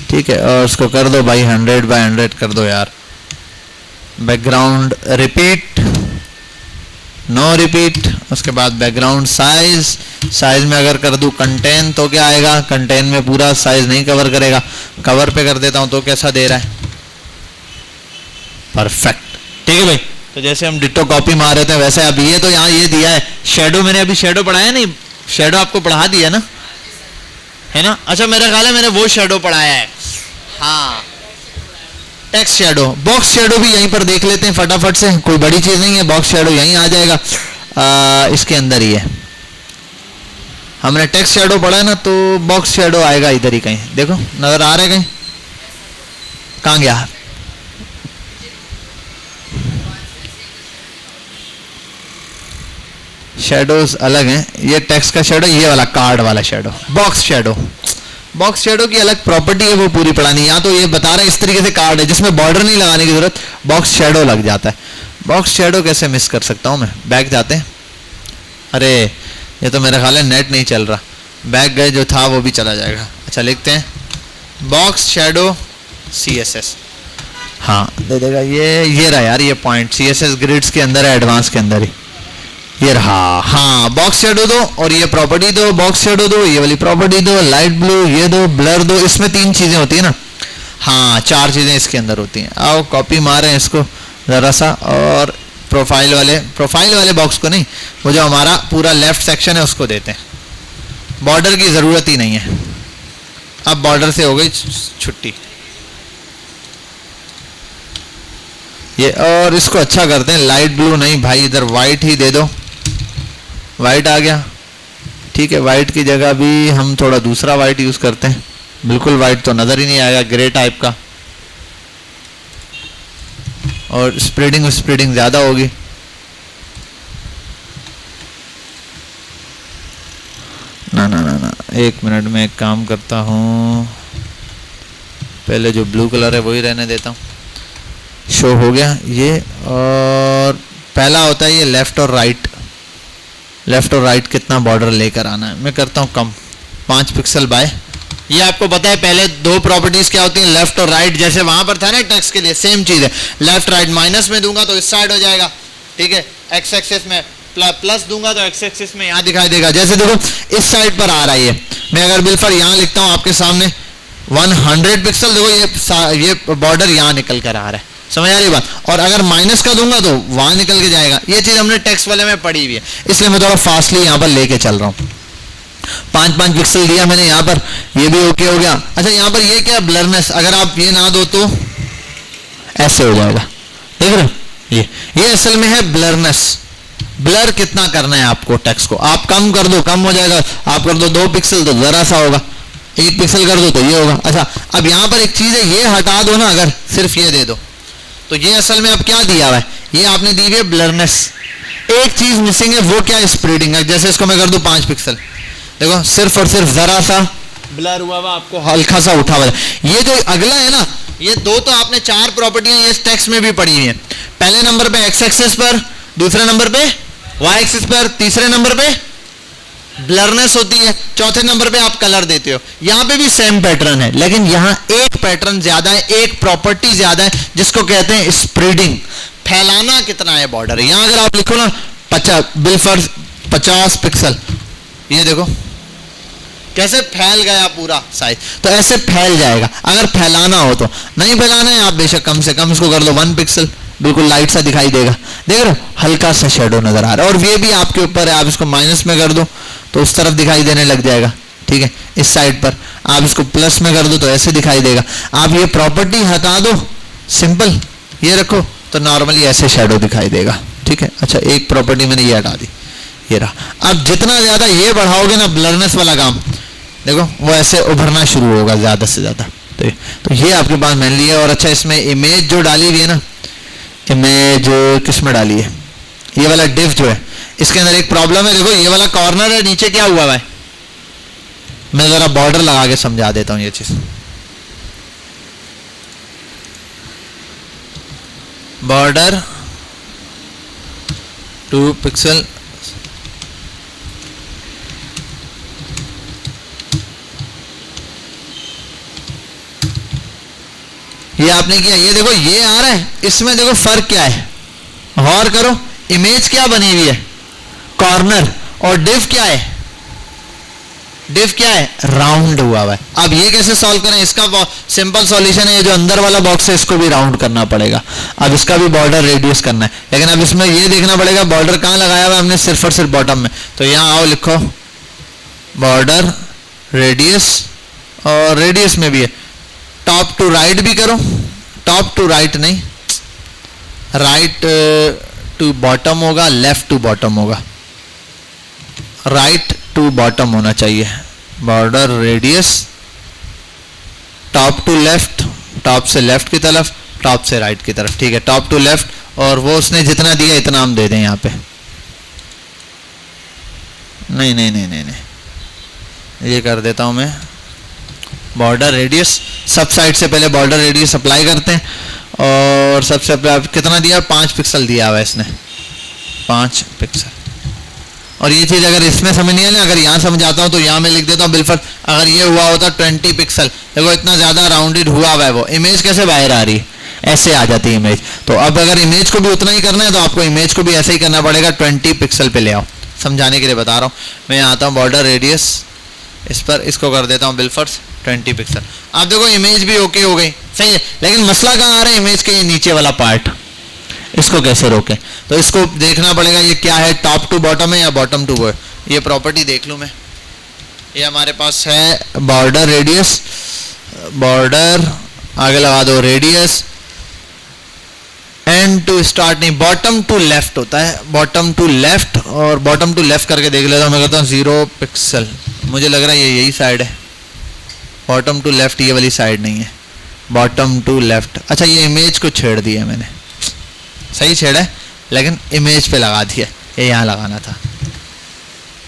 S1: ठीक है, और उसको कर दो भाई 100 by 100 कर दो यार। बैकग्राउंड रिपीट, नो रिपीट, उसके बाद बैकग्राउंड साइज में अगर कर दूं कंटेन तो क्या आएगा, कंटेन में पूरा साइज नहीं कवर करेगा। कवर पे कर देता हूं तो कैसा दे रहा है, परफेक्ट, ठीक है भाई। तो जैसे हम डिट्टो कॉपी मार रहे थे वैसे अब ये तो यहाँ ये दिया है शेडो, मैंने अभी शेडो पढ़ाया नहीं, शेडो आपको पढ़ा दिया ना, है ना। अच्छा मेरा ख्याल है मैंने वो शेडो पढ़ाया है, हाँ टेक्स्ट शेडो। बॉक्स शेडो भी यहीं पर देख लेते हैं फटाफट से, कोई बड़ी चीज नहीं है, बॉक्स शेडो यहीं आ जाएगा, इसके अंदर ही है। हमने टेक्स्ट शेडो पढ़ा ना, तो बॉक्स शेडो आएगा इधर ही कहीं, देखो नजर आ रहा है कहीं, कहाँ गया? शेडोज अलग हैं, ये टेक्स्ट का शेडो, ये वाला कार्ड वाला shadow box shadow. Box shadow की अलग प्रॉपर्टी है, वो पूरी पढ़ानी। यहाँ तो ये बता रहा है इस तरीके से कार्ड है जिसमें बॉर्डर नहीं लगाने की जरूरत, बॉक्स शेडो लग जाता है। बॉक्स शेडो कैसे मिस कर सकता हूँ मैं? बैक जाते हैं, अरे ये तो मेरा ख्याल है नेट नहीं चल रहा, बैक गए जो था वो भी चला जाएगा। अच्छा लिखते हैं बॉक्स शेडो CSS, हाँ दे देगा ये रहा यार, ये पॉइंट CSS ग्रिड्स के अंदर है, एडवांस के अंदर ही ये रहा। हाँ बॉक्स शेडो दो और ये प्रॉपर्टी दो, बॉक्स शेडो दो, ये वाली प्रॉपर्टी दो, लाइट ब्लू ये दो, ब्लर दो, इसमें 3 चीजें होती है ना, हाँ 4 चीजें इसके अंदर होती हैं। आओ कॉपी मारें इसको जरा सा, और प्रोफाइल वाले बॉक्स को नहीं, वो जो हमारा पूरा लेफ्ट सेक्शन है उसको देते हैं। बॉर्डर की जरूरत ही नहीं है, अब बॉर्डर से हो गई छुट्टी ये। और इसको अच्छा करते हैं, लाइट ब्लू नहीं भाई, इधर वाइट ही दे दो, वाइट आ गया, ठीक है। वाइट की जगह भी हम थोड़ा दूसरा वाइट यूज करते हैं, बिल्कुल वाइट तो नजर ही नहीं आएगा, ग्रे टाइप का, और स्प्रेडिंग ज्यादा होगी। ना, 1 मिनट में एक काम करता हूँ, पहले जो ब्लू कलर है वही रहने देता हूँ। शो हो गया ये, और पहला होता है ये लेफ्ट और राइट कितना बॉर्डर लेकर आना है। मैं करता हूँ कम, 5 पिक्सल बाय, ये आपको पता है पहले 2 प्रॉपर्टीज क्या होती है, लेफ्ट और राइट, जैसे वहां पर था ना टेक्स्ट के लिए सेम चीज है, लेफ्ट राइट माइनस में दूंगा तो इस साइड हो जाएगा, ठीक है। एक्स एक्सिस में प्लस दूंगा तो एक्स एक्सिस में यहाँ दिखाई देगा, जैसे देखो इस साइड पर आ रहा है ये। मैं अगर बिल्कुल यहाँ लिखता हूँ आपके सामने 100 पिक्सल, देखो ये बॉर्डर यहाँ निकल कर आ रहा है, समझ आ रही बात। और अगर माइनस का दूंगा तो वहां निकल के जाएगा, ये चीज हमने टेक्स्ट वाले में पढ़ी हुई है, इसलिए मैं थोड़ा फास्टली यहाँ पर लेके चल रहा हूँ। 5 पिक्सल दिया मैंने यहाँ पर, ये भी ओके हो गया। अच्छा यहाँ पर ये क्या ब्लरनेस, अगर आप ये ना दो तो ऐसे हो जाएगा, देख रहे हो, ये असल में है ब्लरनेस। ब्लर कितना करना है आपको टेक्स्ट को, आप कम कर दो कम हो जाएगा, आप कर दो 2 पिक्सल तो जरा सा होगा, 1 पिक्सल कर दो तो ये होगा। अच्छा अब यहाँ पर एक चीज है, ये हटा दो ना, अगर सिर्फ ये दे दो तो ये असल में अब क्या दिया हुआ है, ये आपने दी हुई है ब्लरनेस। एक चीज मिसिंग है, वो क्या है, स्प्रेडिंग है। जैसे इसको मैं कर दूं 5 पिक्सल, देखो सिर्फ और सिर्फ जरा सा ब्लर हुआ हुआ, आपको हल्का सा उठा हुआ है। ये जो अगला है ना, ये 2 तो आपने 4 प्रॉपर्टियां ये टेक्स्ट में भी पढ़ी हुई है। पहले नंबर पे एक्स एक्सिस पर, दूसरे नंबर पे वाई एक्सिस पर, तीसरे नंबर पे ब्लरनेस होती है, चौथे नंबर पे आप कलर देते हो। यहाँ पे भी सेम पैटर्न है, लेकिन यहाँ एक पैटर्न ज्यादा है, एक प्रॉपर्टी ज्यादा है, जिसको कहते हैं स्प्रेडिंग। फैलाना कितना है बॉर्डर, यहाँ अगर आप लिखो ना 50 पिक्सल, ये देखो कैसे फैल गया पूरा साइज, तो ऐसे फैल जाएगा। अगर फैलाना हो तो, नहीं फैलाना है आप बेशक कम से कम इसको कर दो 1 पिक्सल, बिल्कुल लाइट सा दिखाई देगा, देख रहे हो हल्का सा शेडो नजर आ रहा है। और ये भी आपके ऊपर है, आप इसको माइनस में कर दो तो उस तरफ दिखाई देने लग जाएगा, ठीक है। इस साइड पर आप इसको प्लस में कर दो तो ऐसे दिखाई देगा। आप ये प्रॉपर्टी हटा दो, सिंपल ये रखो तो नॉर्मली ऐसे शेडो दिखाई देगा, ठीक है। अच्छा एक प्रॉपर्टी मैंने ये हटा दी, ये रहा। अब जितना ज्यादा ये बढ़ाओगे ना ब्लरनेस वाला काम, देखो वो ऐसे उभरना शुरू होगा ज्यादा से ज्यादा। तो ये आपके पास मेनली है। और अच्छा इसमें इमेज जो डाली हुई है ना, इमेज किस में डाली है, ये वाला डिव जो है, इसके अंदर एक प्रॉब्लम है। देखो ये वाला कॉर्नर है, नीचे क्या हुआ है, मैं जरा बॉर्डर लगा के समझा देता हूं ये चीज। बॉर्डर 2 पिक्सल, ये आपने किया, ये देखो ये आ रहा है, इसमें देखो फर्क क्या है, गौर करो। इमेज क्या बनी हुई है, कॉर्नर, और डिव क्या है, डिव क्या है, राउंड हुआ है। अब ये कैसे सॉल्व करें, इसका सिंपल सॉल्यूशन है, जो अंदर वाला बॉक्स है इसको भी राउंड करना पड़ेगा। अब इसका भी बॉर्डर रेडियस करना है, लेकिन अब इसमें ये देखना पड़ेगा बॉर्डर कहाँ लगाया हुआ है हमने, सिर्फ और सिर्फ बॉटम में। तो यहाँ आओ लिखो बॉर्डर रेडियस, और रेडियस में भी है टॉप टू राइट भी करो, टॉप टू राइट नहीं, राइट टू बॉटम होगा, लेफ्ट टू बॉटम होगा, राइट टू बॉटम होना चाहिए। Border radius top to left, top से लेफ्ट की तरफ, टॉप से राइट की तरफ, ठीक है, टॉप टू लेफ्ट। और वो उसने जितना दिया इतना हम दे दें यहाँ पे, नहीं नहीं नहीं नहीं नहीं, ये कर देता हूँ मैं, बॉर्डर रेडियस सब साइड से पहले बॉर्डर रेडियस अप्लाई करते हैं, और सबसे पहले कितना दिया, 5 पिक्सल दिया हुआ है इसने, 5 पिक्सल। और ये चीज़ अगर इसमें समझ नहीं है ना, अगर यहाँ समझ आता हूँ तो यहाँ मैं लिख देता हूँ बिल्कुल, अगर ये हुआ होता 20 पिक्सल, देखो इतना ज़्यादा राउंडेड हुआ हुआ है, वो इमेज कैसे बाहर आ रही है, ऐसे आ जाती है इमेज। तो अब अगर इमेज को भी उतना ही करना है तो आपको इमेज को भी ऐसे ही करना पड़ेगा, 20 पिक्सल पे ले आओ, समझाने के लिए बता रहा हूँ। मैं यहाँ आता हूँ बॉर्डर रेडियस, इस पर इसको कर देता हूँ बिलफर्स 20 पिक्सल। आप देखो इमेज भी ओके हो गई, सही है, लेकिन मसला कहाँ आ रहा है, इमेज के ये नीचे वाला पार्ट, इसको कैसे रोकें, तो इसको देखना पड़ेगा ये क्या है, टॉप टू बॉटम है या बॉटम टू वो। ये प्रॉपर्टी देख लूँ मैं, ये हमारे पास है बॉर्डर रेडियस, बॉर्डर आगे लगा दो रेडियस, एंड टू स्टार्ट नहीं, बॉटम टू लेफ्ट होता है, बॉटम टू लेफ्ट, और बॉटम टू लेफ्ट करके देख लेता हूँ, मैं कहता हूँ 0 पिक्सल, मुझे लग रहा है ये यही साइड है, बॉटम टू लेफ्ट ये वाली साइड नहीं है, बॉटम टू लेफ्ट। अच्छा ये इमेज को छेड़ दिया मैंने, सही छेड़ा है, लेकिन इमेज पे लगा दिया, ये यहाँ लगाना था,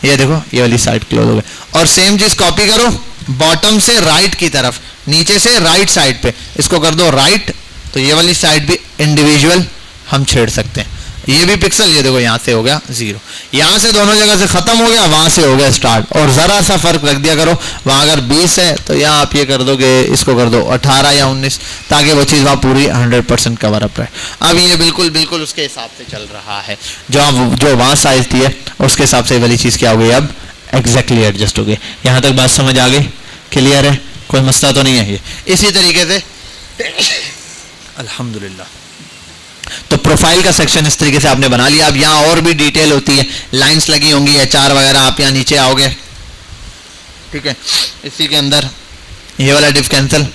S1: ये देखो ये वाली साइड क्लोज हो गई। और सेम चीज कॉपी करो बॉटम से राइट की तरफ, नीचे से राइट साइड पे, इसको कर दो राइट, तो ये वाली साइड भी इंडिविजुअल हम छेड़ सकते हैं। ये भी पिक्सल, ये देखो यहाँ से हो गया 0, यहाँ से दोनों जगह से खत्म हो गया, वहां से हो गया स्टार्ट, और जरा सा फर्क रख दिया करो, वहां अगर 20 है तो यहाँ आप ये कर दोगे, इसको कर दो 18 या 19, ताकि वो चीज़ वहाँ पूरी 100% कवर अप रहे। अब ये बिल्कुल बिल्कुल उसके हिसाब से चल रहा है, जो वहाँ साइज थी है उसके हिसाब से वाली चीज़ क्या हो गई, अब एग्जैक्टली एडजस्ट हो गई। यहाँ तक बात समझ आ गई, क्लियर है, कोई मसला तो नहीं है। ये इसी तरीके से अल्हम्दुलिल्लाह, तो प्रोफाइल का सेक्शन इस तरीके से आपने बना लिया। अब यहाँ और भी डिटेल होती है, लाइंस लगी होंगी, HR वगैरह, आप यहाँ नीचे आओगे, ठीक है, इसी के अंदर ये वाला डिव कैंसिल,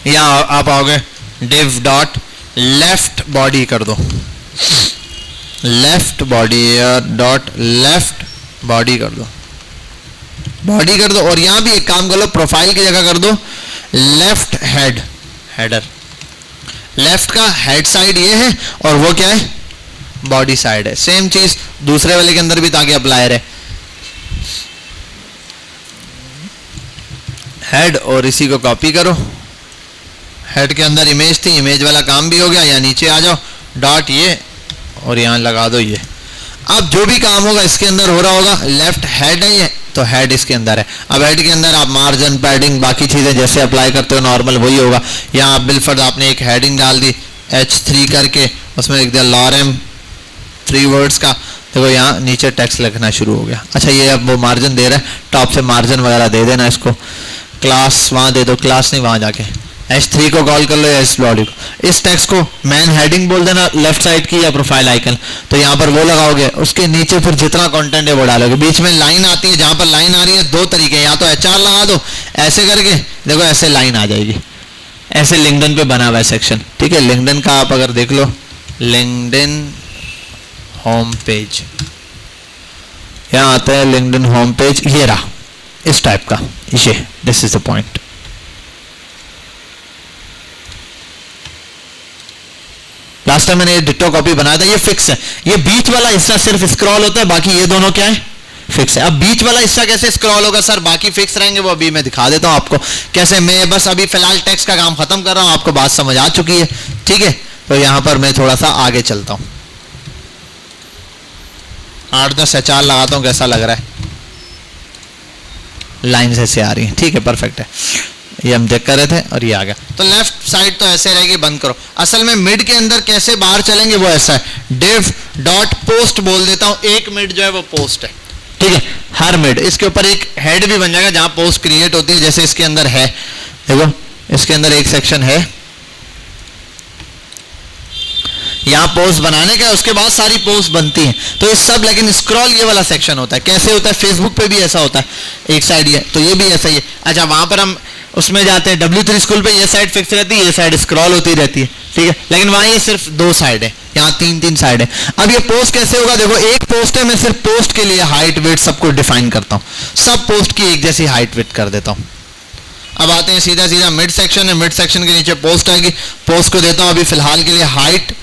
S1: यहाँ आप आओगे डिव डॉट लेफ्ट बॉडी कर दो, left body dot left body कर दो, बॉडी कर दो, और यहाँ भी एक काम कर लो, प्रोफाइल की जगह कर दो लेफ्ट हेड, हेडर, लेफ्ट का हेड साइड ये है, और वो क्या है, बॉडी साइड है। सेम चीज दूसरे वाले के अंदर भी, ताकि अप्लाई रहे, हेड, और इसी को कॉपी करो, हेड के अंदर इमेज थी, इमेज वाला काम भी हो गया, यहाँ नीचे आ जाओ डॉट ये, और यहाँ लगा दो ये। अब जो भी काम होगा इसके अंदर हो रहा होगा, लेफ्ट हेड है ये, तो हेड इसके अंदर है। अब हेड के अंदर आप मार्जिन, पैडिंग, बाकी चीज़ें जैसे अप्लाई करते हो नॉर्मल वही होगा। यहाँ आप बिलफर्ज आपने एक हेडिंग डाल दी H3 करके, उसमें लिख दिया लॉरेम 3 वर्ड्स का, देखो यहाँ नीचे टेक्स्ट लिखना शुरू हो गया। अच्छा ये अब वो मार्जिन दे रहा है, टॉप से मार्जिन वगैरह दे देना इसको, क्लास वहाँ दे दो, क्लास नहीं वहाँ जाके H3 को कॉल कर लो या इस बॉडी को। इस टेक्स्ट को मैन हेडिंग बोल देना लेफ्ट साइड की, या प्रोफाइल आइकन, तो यहाँ पर वो लगाओगे, उसके नीचे फिर जितना कंटेंट है वो डालोगे। बीच में लाइन आती है, जहाँ पर लाइन आ रही है 2 तरीके, या तो HR लगा दो ऐसे करके, देखो ऐसे लाइन आ जाएगी, ऐसे लिंक्डइन पे बना हुआ है सेक्शन, ठीक है। लिंक्डइन का आप अगर देख लो, लिंक्डइन होम पेज, यहाँ आता है लिंक्डइन होम पेज, ये रहा इस टाइप का, ये this is the point. Last time मैंने ये डिट्टो कॉपी बनाया था, ये फिक्स है, ये बीच वाला हिस्सा सिर्फ स्क्रॉल होता है, बाकी ये दोनों क्या है, फिक्स है। अब बीच वाला हिस्सा कैसे स्क्रॉल होगा सर, बाकी फिक्स रहेंगे, वो अभी मैं दिखा देता हूं आपको कैसे। मैं बस अभी फिलहाल टेक्स्ट का काम खत्म कर रहा हूं, आपको बात समझ आ चुकी है, ठीक है। तो यहां पर मैं थोड़ा सा आगे चलता हूं, 8-10 HR लगाता हूं, कैसा लग रहा है, लाइन ऐसे आ रही है, ठीक है, परफेक्ट है। ये हम चेक कर रहे थे और ये आ गया। तो लेफ्ट साइड तो ऐसे रहेगी, बंद करो। असल में मिड के अंदर कैसे बाहर चलेंगे वो ऐसा है, डिव डॉट पोस्ट बोल देता हूं, एक मिड जो है वो पोस्ट है, ठीक है। हर मिड, इसके ऊपर एक हेड भी बन जाएगा जहां पोस्ट क्रिएट होती है, जैसे इसके अंदर है, देखो इसके अंदर एक सेक्शन है यहाँ पोस्ट बनाने का, उसके बाद सारी पोस्ट बनती हैं, तो ये सब, लेकिन स्क्रॉल ये वाला सेक्शन होता है। कैसे होता है? फेसबुक पे भी ऐसा होता है, एक साइड ये, तो ये भी ऐसा ही है। अच्छा, वहां पर हम उसमें जाते हैं W3 स्कूल पे, ये साइड फिक्स रहती है, ये साइड स्क्रॉल होती रहती है, ठीक है, लेकिन वहां ये सिर्फ 2 साइड है, यहाँ 3 साइड है। अब ये पोस्ट कैसे होगा? देखो एक पोस्ट है, मैं सिर्फ पोस्ट के लिए हाइट वेट सब कुछ डिफाइन करता हूँ, सब पोस्ट की एक जैसी हाइट वेट कर देता हूँ। अब आते हैं सीधा सीधा मिड सेक्शन है, मिड सेक्शन के नीचे पोस्ट आएगी, पोस्ट को देता हूँ अभी फिलहाल के लिए हाइट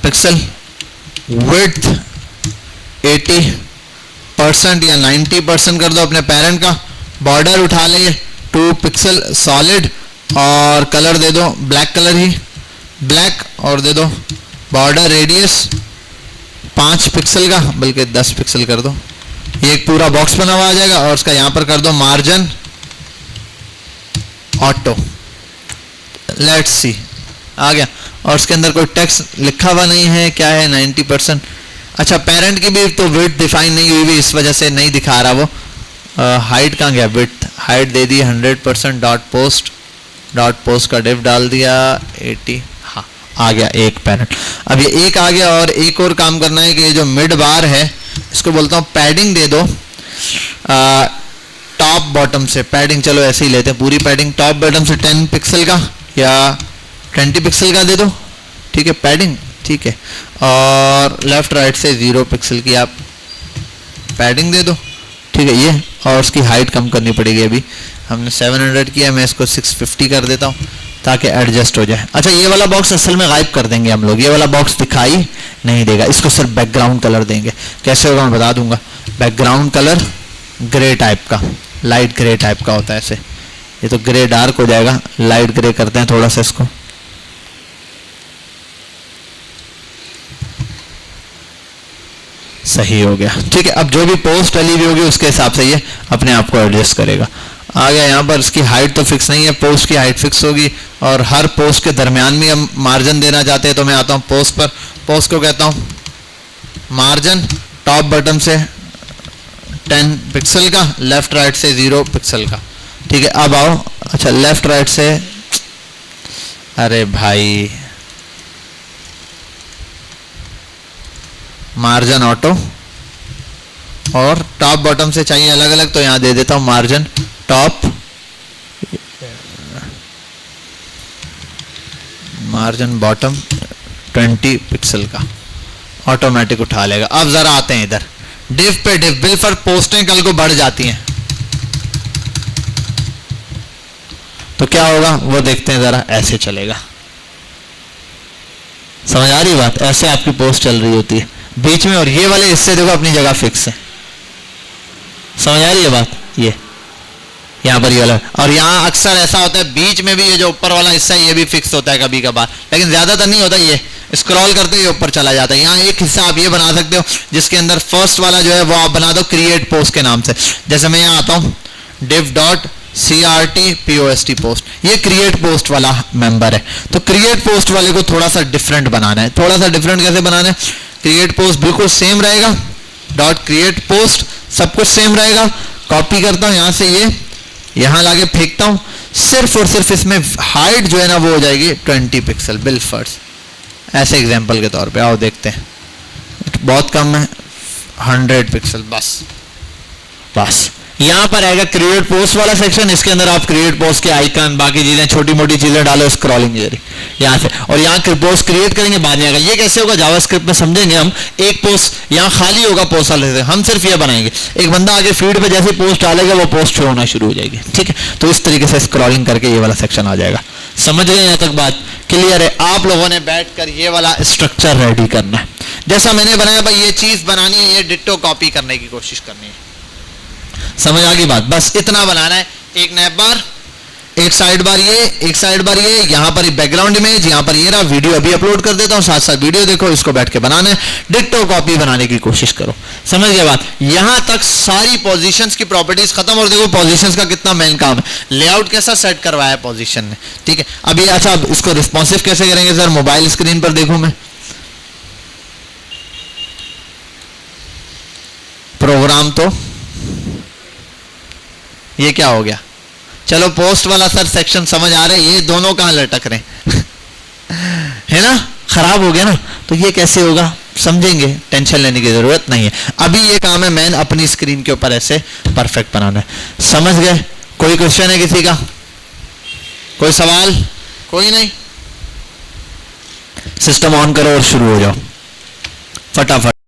S1: पिक्सल, विड्थ 80% या 90% कर दो अपने पेरेंट का, बॉर्डर उठा ले 2 पिक्सल सॉलिड, और कलर दे दो ब्लैक कलर ही, ब्लैक, और दे दो बॉर्डर रेडियस 5 पिक्सल का, बल्कि 10 पिक्सल कर दो, ये एक पूरा बॉक्स बना हुआ आ जाएगा। और उसका यहां पर कर दो मार्जिन ऑटो, लेट्स सी आ गया, और उसके अंदर कोई टेक्स्ट लिखा हुआ नहीं है, क्या है 90%। अच्छा, पेरेंट की भी तो विड्थ डिफाइन नहीं हुई, इस वजह से नहीं दिखा रहा वो। हाइट कहाँ गया? विड्थ, हाइट दे दी 100%, डॉट पोस्ट का डिव डाल दिया 80, हाँ आ गया एक पेरेंट। अब ये एक आ गया, और एक और काम करना है कि ये जो मिड बार है इसको बोलता हूँ पैडिंग दे दो, टॉप बॉटम से पैडिंग, चलो ऐसे ही लेते हैं पूरी पैडिंग, टॉप बॉटम से 10 पिक्सल का या 20 पिक्सल का दे दो, ठीक है पैडिंग, ठीक है, और लेफ्ट राइट से 0 पिक्सल की आप पैडिंग दे दो, ठीक है ये, और उसकी हाइट कम करनी पड़ेगी, अभी हमने 700 किया, मैं इसको 650 कर देता हूँ ताकि एडजस्ट हो जाए। अच्छा, ये वाला बॉक्स असल में गायब कर देंगे हम लोग, ये वाला बॉक्स दिखाई नहीं देगा, इसको सिर्फ बैकग्राउंड कलर देंगे। कैसे होगा मैं बता दूंगा, बैकग्राउंड कलर ग्रे टाइप का, लाइट ग्रे टाइप का होता है ऐसे, ये तो ग्रे डार्क हो जाएगा, लाइट ग्रे करते हैं थोड़ा सा इसको, सही हो गया, ठीक है। अब जो भी पोस्ट डली हुई होगी उसके हिसाब से ये अपने आप को एडजस्ट करेगा। आ गया यहाँ पर, इसकी हाइट तो फिक्स नहीं है, पोस्ट की हाइट फिक्स होगी, और हर पोस्ट के दरमियान भी हम मार्जिन देना चाहते हैं, तो मैं आता हूँ पोस्ट पर, पोस्ट को कहता हूँ मार्जिन, टॉप बटन से 10 पिक्सल का, लेफ्ट राइट से 0 पिक्सल का, ठीक है। अब आओ, अच्छा लेफ्ट राइट से, अरे भाई मार्जिन ऑटो, और टॉप बॉटम से चाहिए अलग अलग, तो यहां दे देता हूं margin top, margin bottom 20 pixel का, ऑटोमेटिक उठा लेगा। अब जरा आते हैं इधर, डिव पे डिव, बिल पर पोस्टें कल को बढ़ जाती हैं तो क्या होगा वो देखते हैं जरा, ऐसे चलेगा, समझ आ रही बात, ऐसे आपकी पोस्ट चल रही होती है बीच में, और ये वाले हिस्से देखो अपनी जगह फिक्स है, समझ आ रही है बात, ये यहाँ पर ये वाला, और यहाँ अक्सर ऐसा होता है बीच में भी ये जो ऊपर वाला हिस्सा है ये भी फिक्स होता है कभी कभार, लेकिन ज्यादातर नहीं होता, ये स्क्रॉल करते ही ऊपर चला जाता है। यहाँ एक हिस्सा आप ये बना सकते हो जिसके अंदर फर्स्ट वाला जो है वो आप बना दो क्रिएट पोस्ट के नाम से, जैसे मैं यहाँ आता हूँ div डॉट CRT पोस्ट, ये क्रिएट पोस्ट वाला मेंबर है, तो क्रिएट पोस्ट वाले को थोड़ा सा डिफरेंट बनाना है। थोड़ा सा डिफरेंट कैसे बनाना है? क्रिएट पोस्ट बिल्कुल सेम रहेगा, डॉट क्रिएट पोस्ट सब कुछ सेम रहेगा, कॉपी करता हूँ यहाँ से, ये यहाँ लाके फेंकता हूँ, सिर्फ और सिर्फ इसमें हाइट जो है ना वो हो जाएगी 20 पिक्सल बिल फर्स्ट, ऐसे एग्जांपल के तौर पे आओ देखते हैं, बहुत कम है 100 पिक्सल, बस बस यहाँ पर आएगा क्रिएट पोस्ट वाला सेक्शन, इसके अंदर आप क्रिएट पोस्ट के आइकन बाकी चीजें छोटी मोटी चीजें डालो स्क्रॉलिंग जरिए यहाँ से, और यहाँ पोस्ट क्रिएट करेंगे बाद में आएगा। ये कैसे होगा जावास्क्रिप्ट में समझेंगे हम, एक पोस्ट यहाँ खाली होगा पोस्ट वाले से, हम सिर्फ ये बनाएंगे, एक बंदा आगे फीड पे जैसे पोस्ट डालेगा वो पोस्ट शो होना शुरू हो जाएगी, ठीक है। तो इस तरीके से स्क्रॉलिंग करके ये वाला सेक्शन आ जाएगा। समझ गए यहाँ तक बात क्लियर है? आप लोगों ने बैठ कर ये वाला स्ट्रक्चर रेडी करना है, जैसा मैंने बनाया भाई ये चीज बनानी है, ये डिट्टो कॉपी करने की कोशिश करनी है, समझ आ गई बात, बस इतना बनाना है। एक नैप बार, एक साइड बार ये, एक साइड बार ये, यहाँ पर बैकग्राउंड इमेज, यहाँ पर ये रहा, वीडियो अभी अपलोड कर देता हूँ, साथ साथ वीडियो देखो, इसको बैठ के बनाना है, डिट्टो कॉपी बनाने की कोशिश करो। समझ गए बात? यहाँ तक सारी पोजीशंस की प्रॉपर्टीज खत्म, और देखो पोजीशंस का कितना मेन काम है, लेआउट कैसा सेट करवाया है पोजीशन ने, ठीक है। अब ये अच्छा, अब इसको रिस्पॉन्सिव कैसे करेंगे सर? मोबाइल स्क्रीन पर देखूं मैं, प्रोग्राम तो ये क्या हो गया? चलो पोस्ट वाला सर सेक्शन समझ आ रहा है, ये दोनों कहां लटक रहे हैं है ना, खराब हो गया ना। तो ये कैसे होगा समझेंगे, टेंशन लेने की जरूरत नहीं है। अभी ये काम है मैन अपनी स्क्रीन के ऊपर ऐसे परफेक्ट बनाना है। समझ गए? कोई क्वेश्चन है किसी का? कोई सवाल? कोई नहीं? सिस्टम ऑन करो और शुरू हो जाओ फटाफट।